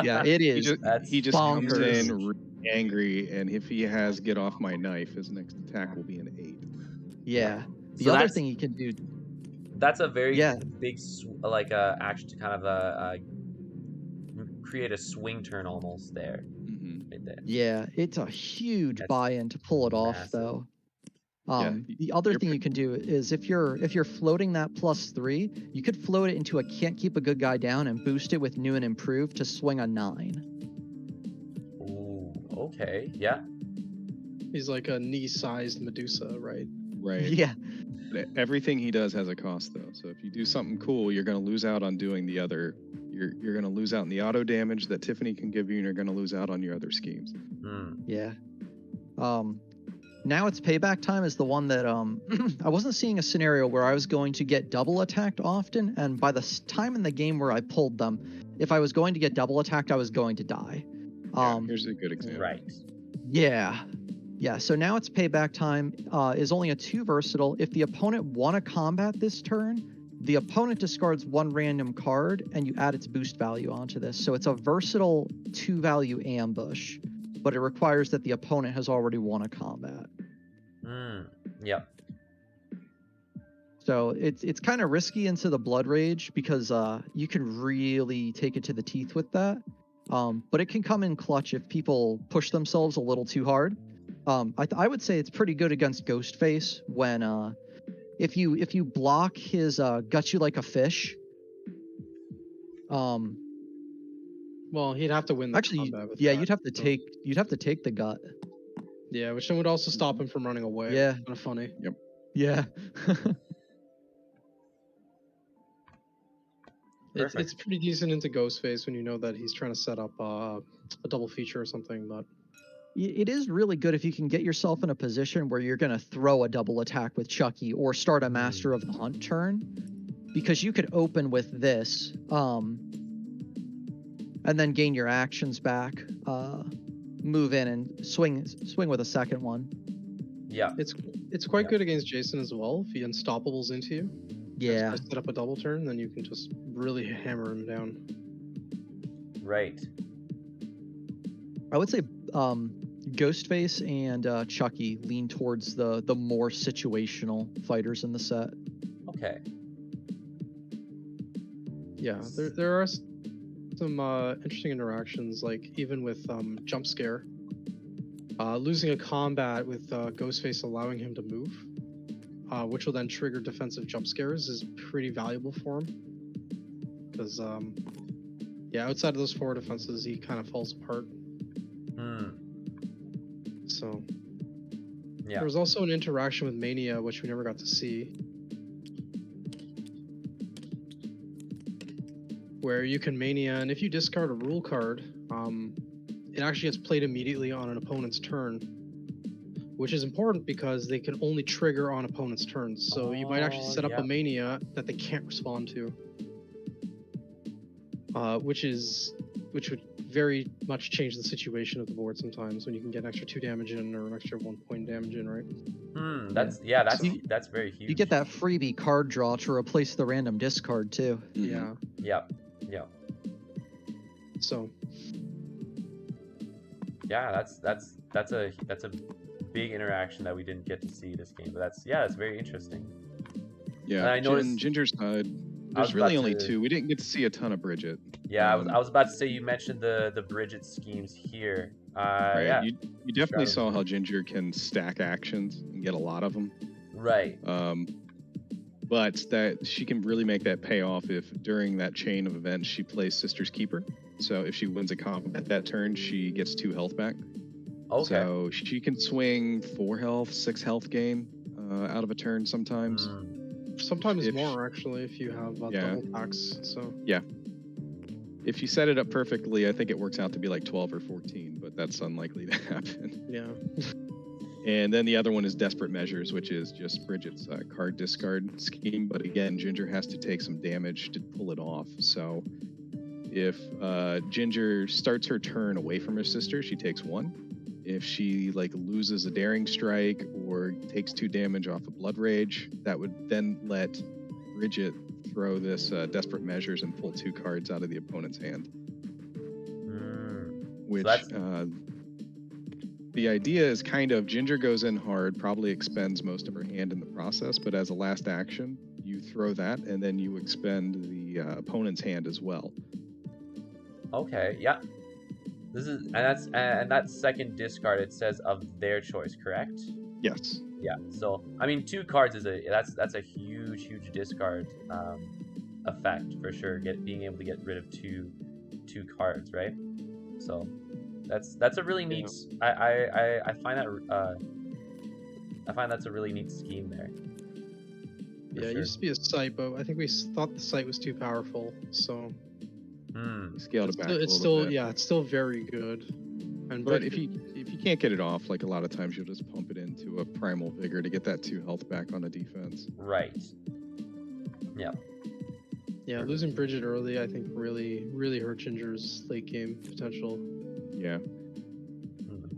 Yeah, it is. He just comes bonkers. in really angry, and if he has get off my knife, his next attack will be an 8. Yeah. The So other thing you can do. That's a very Yeah. big action to kind of create a swing turn almost there. Mm-hmm. Right there. Yeah, it's a huge That's buy-in to pull it off, massive. though. The other you're thing you can do is if you're floating that +3, you could float it into a can't keep a good guy down and boost it with new and improved to swing a 9. Ooh, okay, yeah. He's like a knee-sized Medusa, right? right. Yeah. But everything he does has a cost, though. So if you do something cool, you're going to lose out on doing the other. You're going to lose out on the auto damage that Tiffany can give you, and you're going to lose out on your other schemes. Yeah. Now it's payback time is the one that I wasn't seeing a scenario where I was going to get double attacked often, and by the time in the game where I pulled them, if I was going to get double attacked, I was going to die. Here's a good example. Right. Yeah. So now it's payback time. Is only a 2 versatile. If the opponent won a combat this turn, the opponent discards 1 random card, and you add its boost value onto this. So it's a versatile 2 value ambush, but it requires that the opponent has already won a combat. Yep. So it's kind of risky into the Blood Rage because you can really take it to the teeth with that. But it can come in clutch if people push themselves a little too hard. I would say it's pretty good against Ghostface when if you block his gut you like a fish. Well, he'd have to win the Actually, combat with yeah, that, you'd have to so- take the gut. Yeah, which then would also stop him from running away. Yeah. Kind of funny. Yeah. It's pretty decent into Ghostface when you know that he's trying to set up a double feature or something, but It is really good if you can get yourself in a position where you're going to throw a double attack with Chucky or start a Master of the Hunt turn, because you could open with this, and then gain your actions back, move in and swing with a second one. Yeah. it's quite good against Jason as well. If he unstoppables into you, Yeah. just set up a double turn, then you can just really hammer him down. Right. I would say Ghostface and Chucky lean towards the more situational fighters in the set. Okay. Yeah, there are some interesting interactions, like even with jump scare. Losing a combat with Ghostface allowing him to move, which will then trigger defensive jump scares, is pretty valuable for him. Because, outside of those 4 defenses, he kind of falls apart. So, Yeah. there was also an interaction with Mania, which we never got to see, where you can Mania, and if you discard a rule card, it actually gets played immediately on an opponent's turn, which is important because they can only trigger on opponent's turns. So you might actually set up a Mania that they can't respond to, which would very much change the situation of the board sometimes when you can get an extra 2 damage in or an extra 1 point damage in, right? That's very huge. You get that freebie card draw to replace the random discard too. Yeah. Yep. So. Yeah, that's a big interaction that we didn't get to see this game, but that's very interesting. Yeah, and I noticed Ginger's side. There's really only 2. We didn't get to see a ton of Bridget. Yeah, I was about to say, you mentioned the Bridget schemes here. Right. Yeah. You definitely saw how Ginger can stack actions and get a lot of them. Right. But that she can really make that pay off if during that chain of events she plays Sister's Keeper. So if she wins a combat that turn, she gets 2 health back. Okay. So she can swing 4 health, 6 health gain out of a turn sometimes. Sometimes more, actually, if you have double packs. So yeah. If you set it up perfectly, I think it works out to be like 12 or 14, but that's unlikely to happen. Yeah. And then the other one is Desperate Measures, which is just Bridget's card discard scheme. But again, Ginger has to take some damage to pull it off. So if Ginger starts her turn away from her sister, she takes 1. If she loses a Daring Strike or takes 2 damage off a Blood Rage, that would then let Bridget throw this Desperate Measures and pull 2 cards out of the opponent's hand. Which the idea is kind of Ginger goes in hard, probably expends most of her hand in the process, but as a last action, you throw that and then you expend the opponent's hand as well. Okay, yeah. This is and that second discard, it says of their choice, correct? Yes. Yeah. So I mean, 2 cards is that's a huge discard effect for sure. Being able to get rid of two cards, right? So that's a really neat. I find that I find that's a really neat scheme there. Yeah, it used to be a site, but I think we thought the site was too powerful, so Scaled it back a it's little still bit. yeah, it's still very good. But if you can't get it off, like a lot of times you'll just pump it into a primal vigor to get that 2 health back on a defense. Right. Yeah. Yeah, losing Bridget early, I think, really hurt Ginger's late game potential. Yeah.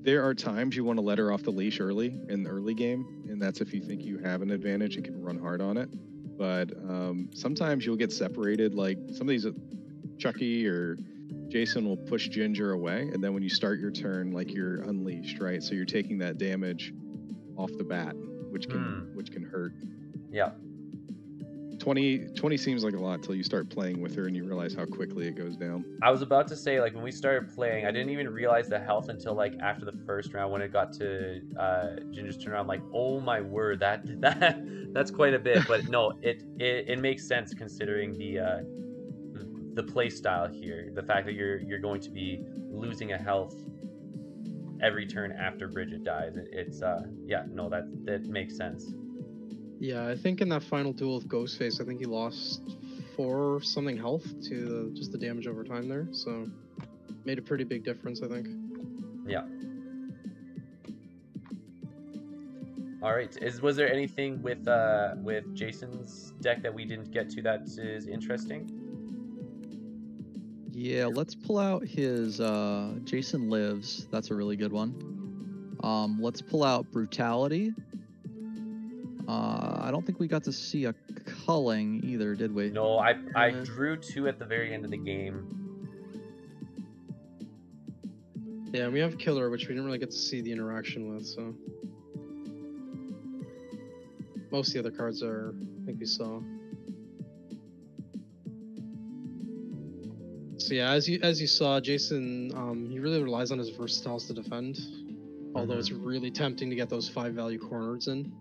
There are times you want to let her off the leash early in the early game, and that's if you think you have an advantage and can run hard on it. But sometimes you'll get separated. Like some of these, Chucky or Jason will push Ginger away, and then when you start your turn, like you're unleashed, right? So you're taking that damage off the bat, which can hurt. Yeah. 20 seems like a lot till you start playing with her and you realize how quickly it goes down. I was about to say, like, when we started playing, I didn't even realize the health until like after the first round when it got to Ginger's turn. I'm like, oh my word, that's quite a bit. But no, it makes sense considering the play style here. The fact that you're going to be losing a health every turn after Bridget dies. It's that makes sense. Yeah, I think in that final duel with Ghostface, I think he lost 4 something health to just the damage over time there, so made a pretty big difference, I think. Yeah. All right. Was there anything with Jason's deck that we didn't get to that is interesting? Yeah, let's pull out his Jason Lives. That's a really good one. Let's pull out Brutality. I don't think we got to see a culling either, did we? No, I drew 2 at the very end of the game. Yeah, and we have Killer, which we didn't really get to see the interaction with, so most of the other cards I think we saw. So yeah, as you saw, Jason, he really relies on his versatiles to defend. Although it's really tempting to get those 5 value corners in.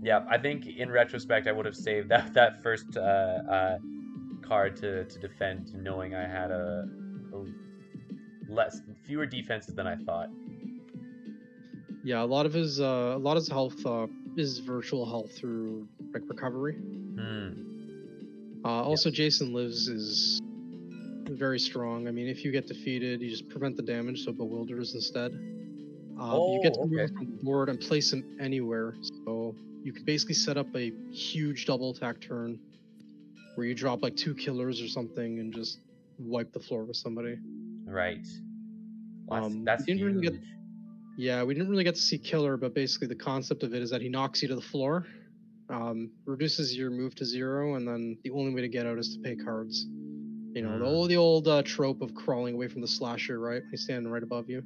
Yeah, I think in retrospect I would have saved that first card to defend, knowing I had fewer defenses than I thought. Yeah, a lot of his health is virtual health through like recovery. Also, Jason Lives is very strong. I mean, if you get defeated, you just prevent the damage, so Bewilders instead. You get to move him from the board and place him anywhere. So you can basically set up a huge double attack turn where you drop like 2 killers or something and just wipe the floor with somebody. Right. That's huge. We didn't really get to see Killer, but basically the concept of it is that he knocks you to the floor, reduces your move to 0, and then the only way to get out is to pay cards. You know, the old trope of crawling away from the slasher, right? He's standing right above you.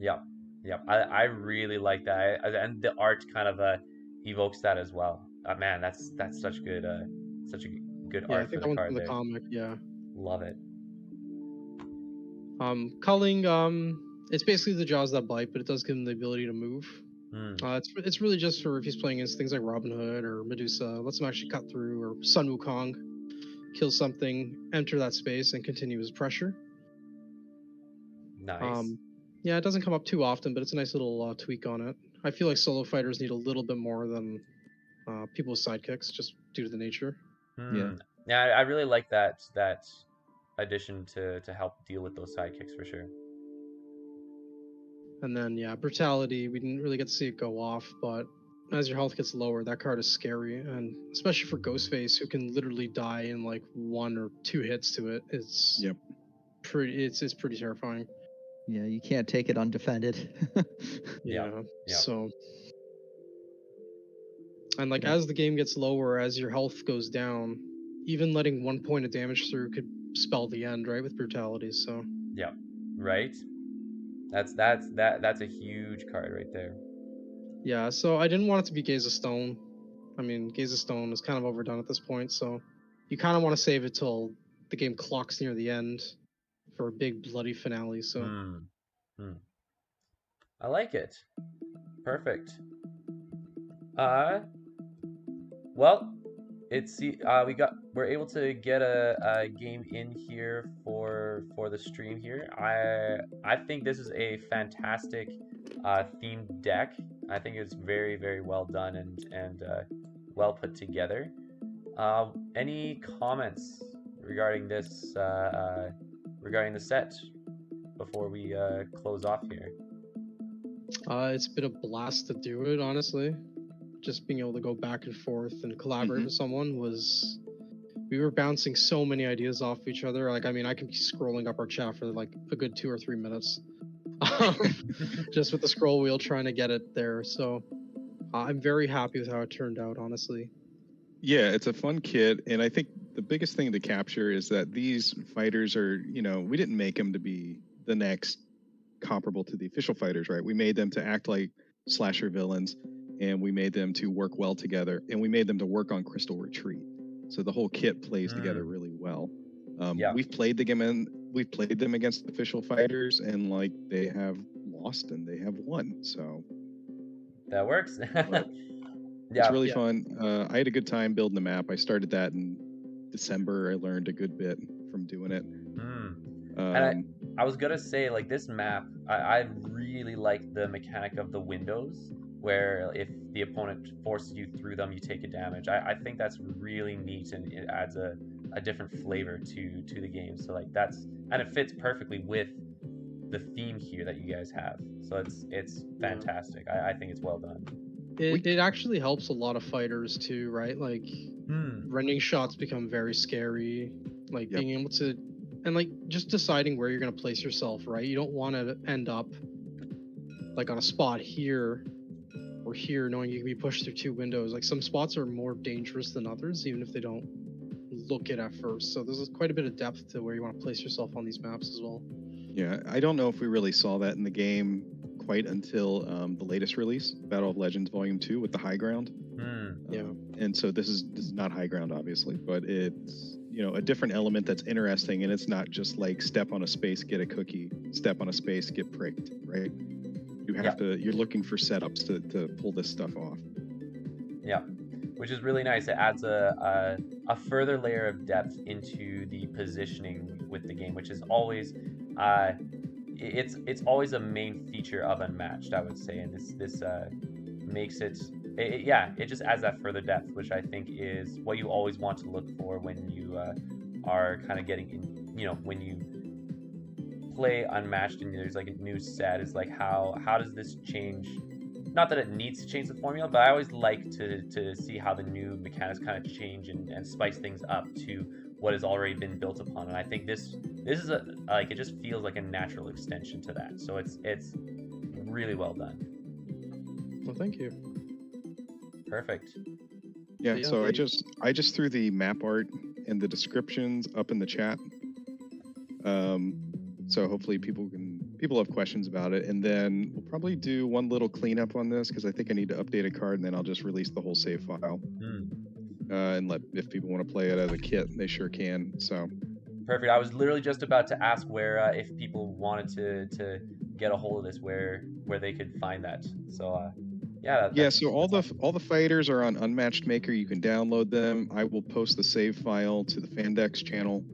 Yeah. I really like that, and the art kind of evokes that as well. Man, that's such a good art for the card from the there. comic, yeah. Love it. Culling, it's basically the jaws that bite, but it does give him the ability to move. It's really just for if he's playing against things like Robin Hood or Medusa, lets him actually cut through, or Sun Wukong, kill something, enter that space, and continue his pressure. Nice. Yeah, it doesn't come up too often, but it's a nice little tweak on it. I feel like solo fighters need a little bit more than people with sidekicks, just due to the nature. Yeah, I really like that addition to help deal with those sidekicks for sure. And then Brutality, we didn't really get to see it go off, but as your health gets lower, that card is scary, and especially for Ghostface, who can literally die in like 1 or 2 hits to it. It's pretty terrifying. Yeah, you can't take it undefended. Yeah. So, and like as the game gets lower, as your health goes down, even letting 1 point of damage through could spell the end, right? With Brutality. So. Yeah. Right. That's a huge card right there. Yeah. So I didn't want it to be Gaze of Stone. I mean, Gaze of Stone is kind of overdone at this point, so you kind of want to save it till the game clocks near the end for a big bloody finale. So I like it. Perfect. Well, we're able to get a game in here for the stream here. I think this is a fantastic themed deck. I think it's very very well done and well put together. Any comments regarding this regarding the set before we close off here? It's been a blast to do it, honestly. Just being able to go back and forth and collaborate with someone was. We were bouncing so many ideas off each other. Like, I mean, I can be scrolling up our chat for like a good 2 or 3 minutes, just with the scroll wheel trying to get it there. So, I'm very happy with how it turned out, honestly. Yeah, it's a fun kit, and I think the biggest thing to capture is that these fighters are, we didn't make them to be the next comparable to the official fighters, right? We made them to act like slasher villains, and we made them to work well together, and we made them to work on Crystal Retreat. So the whole kit plays together really well. Yeah. We've played them against official fighters, and like they have lost and they have won. So that works. It's really fun. I had a good time building the map. I started that in December. I learned a good bit from doing it. And I was gonna say, like, this map, I really like the mechanic of the windows, where if the opponent forces you through them, you take a damage. I think that's really neat, and it adds a different flavor to the game. So like and it fits perfectly with the theme here that you guys have. So it's fantastic. I think it's well done. It actually helps a lot of fighters too, right? Like, rending shots become very scary. Like, being able to, and like just deciding where you're going to place yourself, right? You don't want to end up like on a spot here or here, knowing you can be pushed through 2 windows. Like, some spots are more dangerous than others, even if they don't look it at first. So there's quite a bit of depth to where you want to place yourself on these maps as well. Yeah, I don't know if we really saw that in the game quite until the latest release, Battle of Legends Volume 2 with the high ground. And so this is not high ground, obviously, but it's a different element that's interesting, and it's not just like step on a space, get a cookie, step on a space, get pricked, right? You have to. You're looking for setups to pull this stuff off. Yeah, which is really nice. It adds a further layer of depth into the positioning with the game, which is always it's always a main feature of Unmatched, I would say, and this makes it just adds that further depth, which I think is what you always want to look for when you are kind of getting in, when you play Unmatched and there's like a new set. Is like how does this change? Not that it needs to change the formula, but I always like to see how the new mechanics kind of change and spice things up to what has already been built upon. And I think this is it just feels like a natural extension to that. So it's really well done. Well, thank you. Perfect. Yeah, so I just threw the map art and the descriptions up in the chat. So hopefully people have questions about it, and then we'll probably do one little cleanup on this because I think I need to update a card, and then I'll just release the whole save file. And if people want to play it as a kit, they sure can. So perfect. I was literally just about to ask where if people wanted to get a hold of this, where they could find that. So so all the fighters are on Unmatched Maker. You can download them. I will post the save file to the Fandex channel.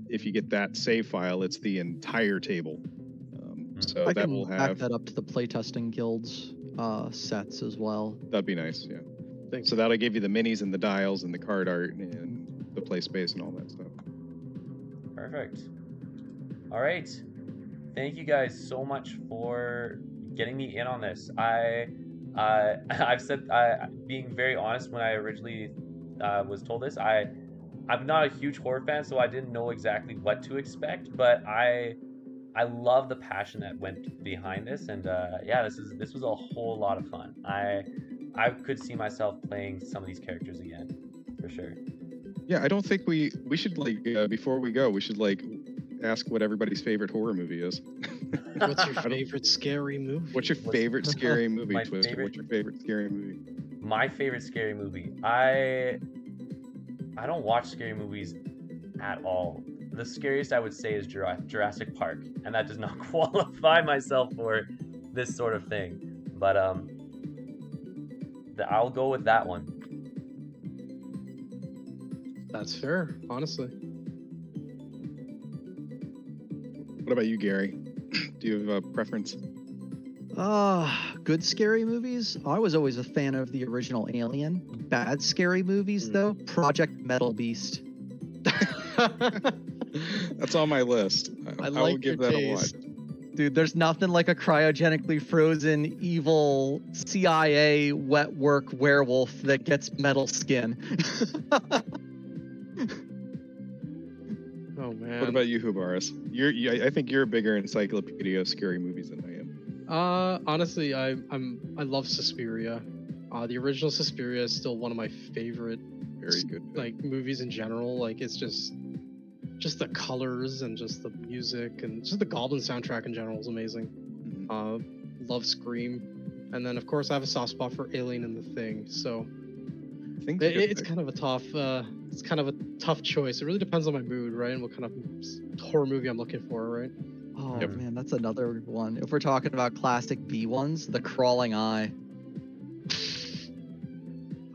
If you get that save file, it's the entire table. So I that can will back have that up to the playtesting guild's sets as well. That'd be nice, yeah. Thanks. So that'll give you the minis and the dials and the card art and the play space and all that stuff. Perfect. All right. Thank you guys so much for getting me in on this. I've said, being very honest, when I originally was told this, I'm not a huge horror fan, so I didn't know exactly what to expect, but I love the passion that went behind this, and this was a whole lot of fun. I could see myself playing some of these characters again, for sure. Yeah, I don't think we should before we go, we should ask what everybody's favorite horror movie is. What's your favorite scary movie? What's your favorite scary movie, My Twister? favorite- What's your favorite scary movie? My favorite scary movie. I don't watch scary movies at all. The scariest I would say is Jurassic Park, and that does not qualify myself for this sort of thing. But I'll go with that one. That's fair, honestly. What about you, Gary? Do you have a preference? Good scary movies. I was always a fan of the original Alien. Bad scary movies, though. Project Metal Beast. That's on my list. I will like give your that a watch. taste. Dude, there's nothing like a cryogenically frozen, evil CIA wet work werewolf that gets metal skin. Oh man. What about you, Hubaris? I think you're a bigger encyclopedia of scary movies than I am. Honestly, I love Suspiria. The original Suspiria is still one of my favorite Very good. like movies in general. Like it's just the colors and just the music and just the Goblin soundtrack in general is amazing. Mhm. Love Scream, and then of course I have a soft spot for Alien and The Thing. So Things are good it's kind of a tough choice. It really depends on my mood, right, and what kind of horror movie I'm looking for, right? Oh Yep. man, that's another one. If we're talking about classic B ones, The Crawling Eye.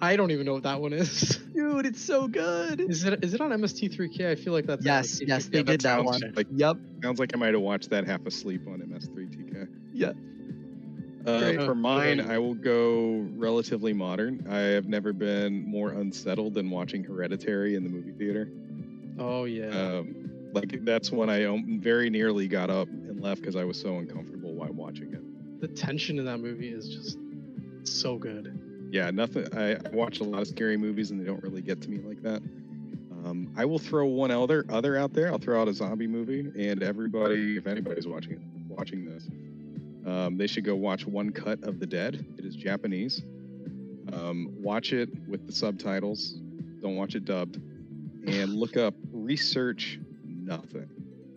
I don't even know what that one is. Dude, it's so good. Is it on MST3K? I feel like that's Yes, on yes, they yeah, did that sounds one. like- Yep. Sounds like I might have watched that half asleep on MS3TK. Yeah. Great. For mine, I will go relatively modern. I have never been more unsettled than watching Hereditary in the movie theater. Oh yeah. Like that's when I very nearly got up and left because I was so uncomfortable while watching it. The tension in that movie is just so good. Yeah, nothing. I watch a lot of scary movies and they don't really get to me like that. I will throw one other out there. I'll throw out a zombie movie, and everybody, if anybody's watching this, they should go watch One Cut of the Dead. It is Japanese. Watch it with the subtitles. Don't watch it dubbed. And look up, research nothing.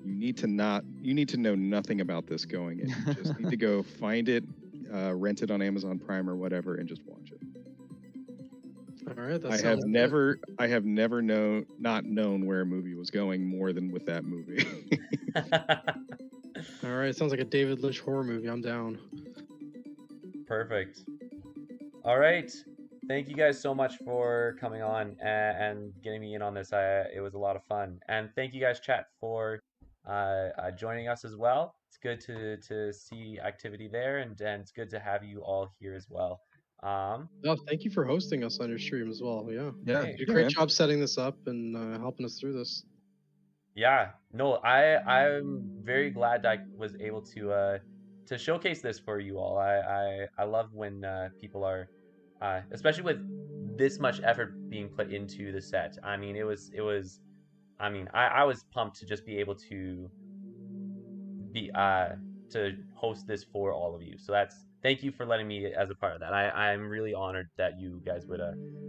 You need to know nothing about this going in. You just need to go find it, rent it on Amazon Prime or whatever, and just watch it. All right. I have never not known where a movie was going more than with that movie. All right. Sounds like a David Lynch horror movie. I'm down. Perfect. All right. Thank you guys so much for coming on and getting me in on this. It was a lot of fun. And thank you guys, chat, for joining us as well. It's good to see activity there, and it's good to have you all here as well. No, thank you for hosting us on your stream as well. Yeah. Yeah. Hey. You did a great job setting this up and helping us through this. Yeah, no, I'm very glad I was able to showcase this for you all. I love when people are, especially with this much effort being put into the set. I mean, it was. I mean, I was pumped to just be able to to host this for all of you. So thank you for letting me as a part of that. I'm really honored that you guys would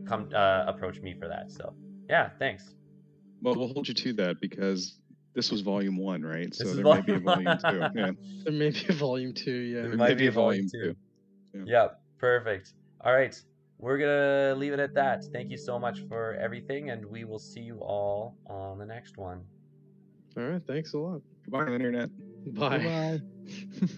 come approach me for that. So yeah, thanks. Well, we'll hold you to that because this was volume 1, right? This So is there may be a volume 2. Yeah. There may be a volume 2. Yeah. There might be a volume 2. Yeah. Yep, perfect. All right, we're gonna leave it at that. Thank you so much for everything, and we will see you all on the next one. All right. Thanks a lot. Goodbye, Internet. Bye. Bye.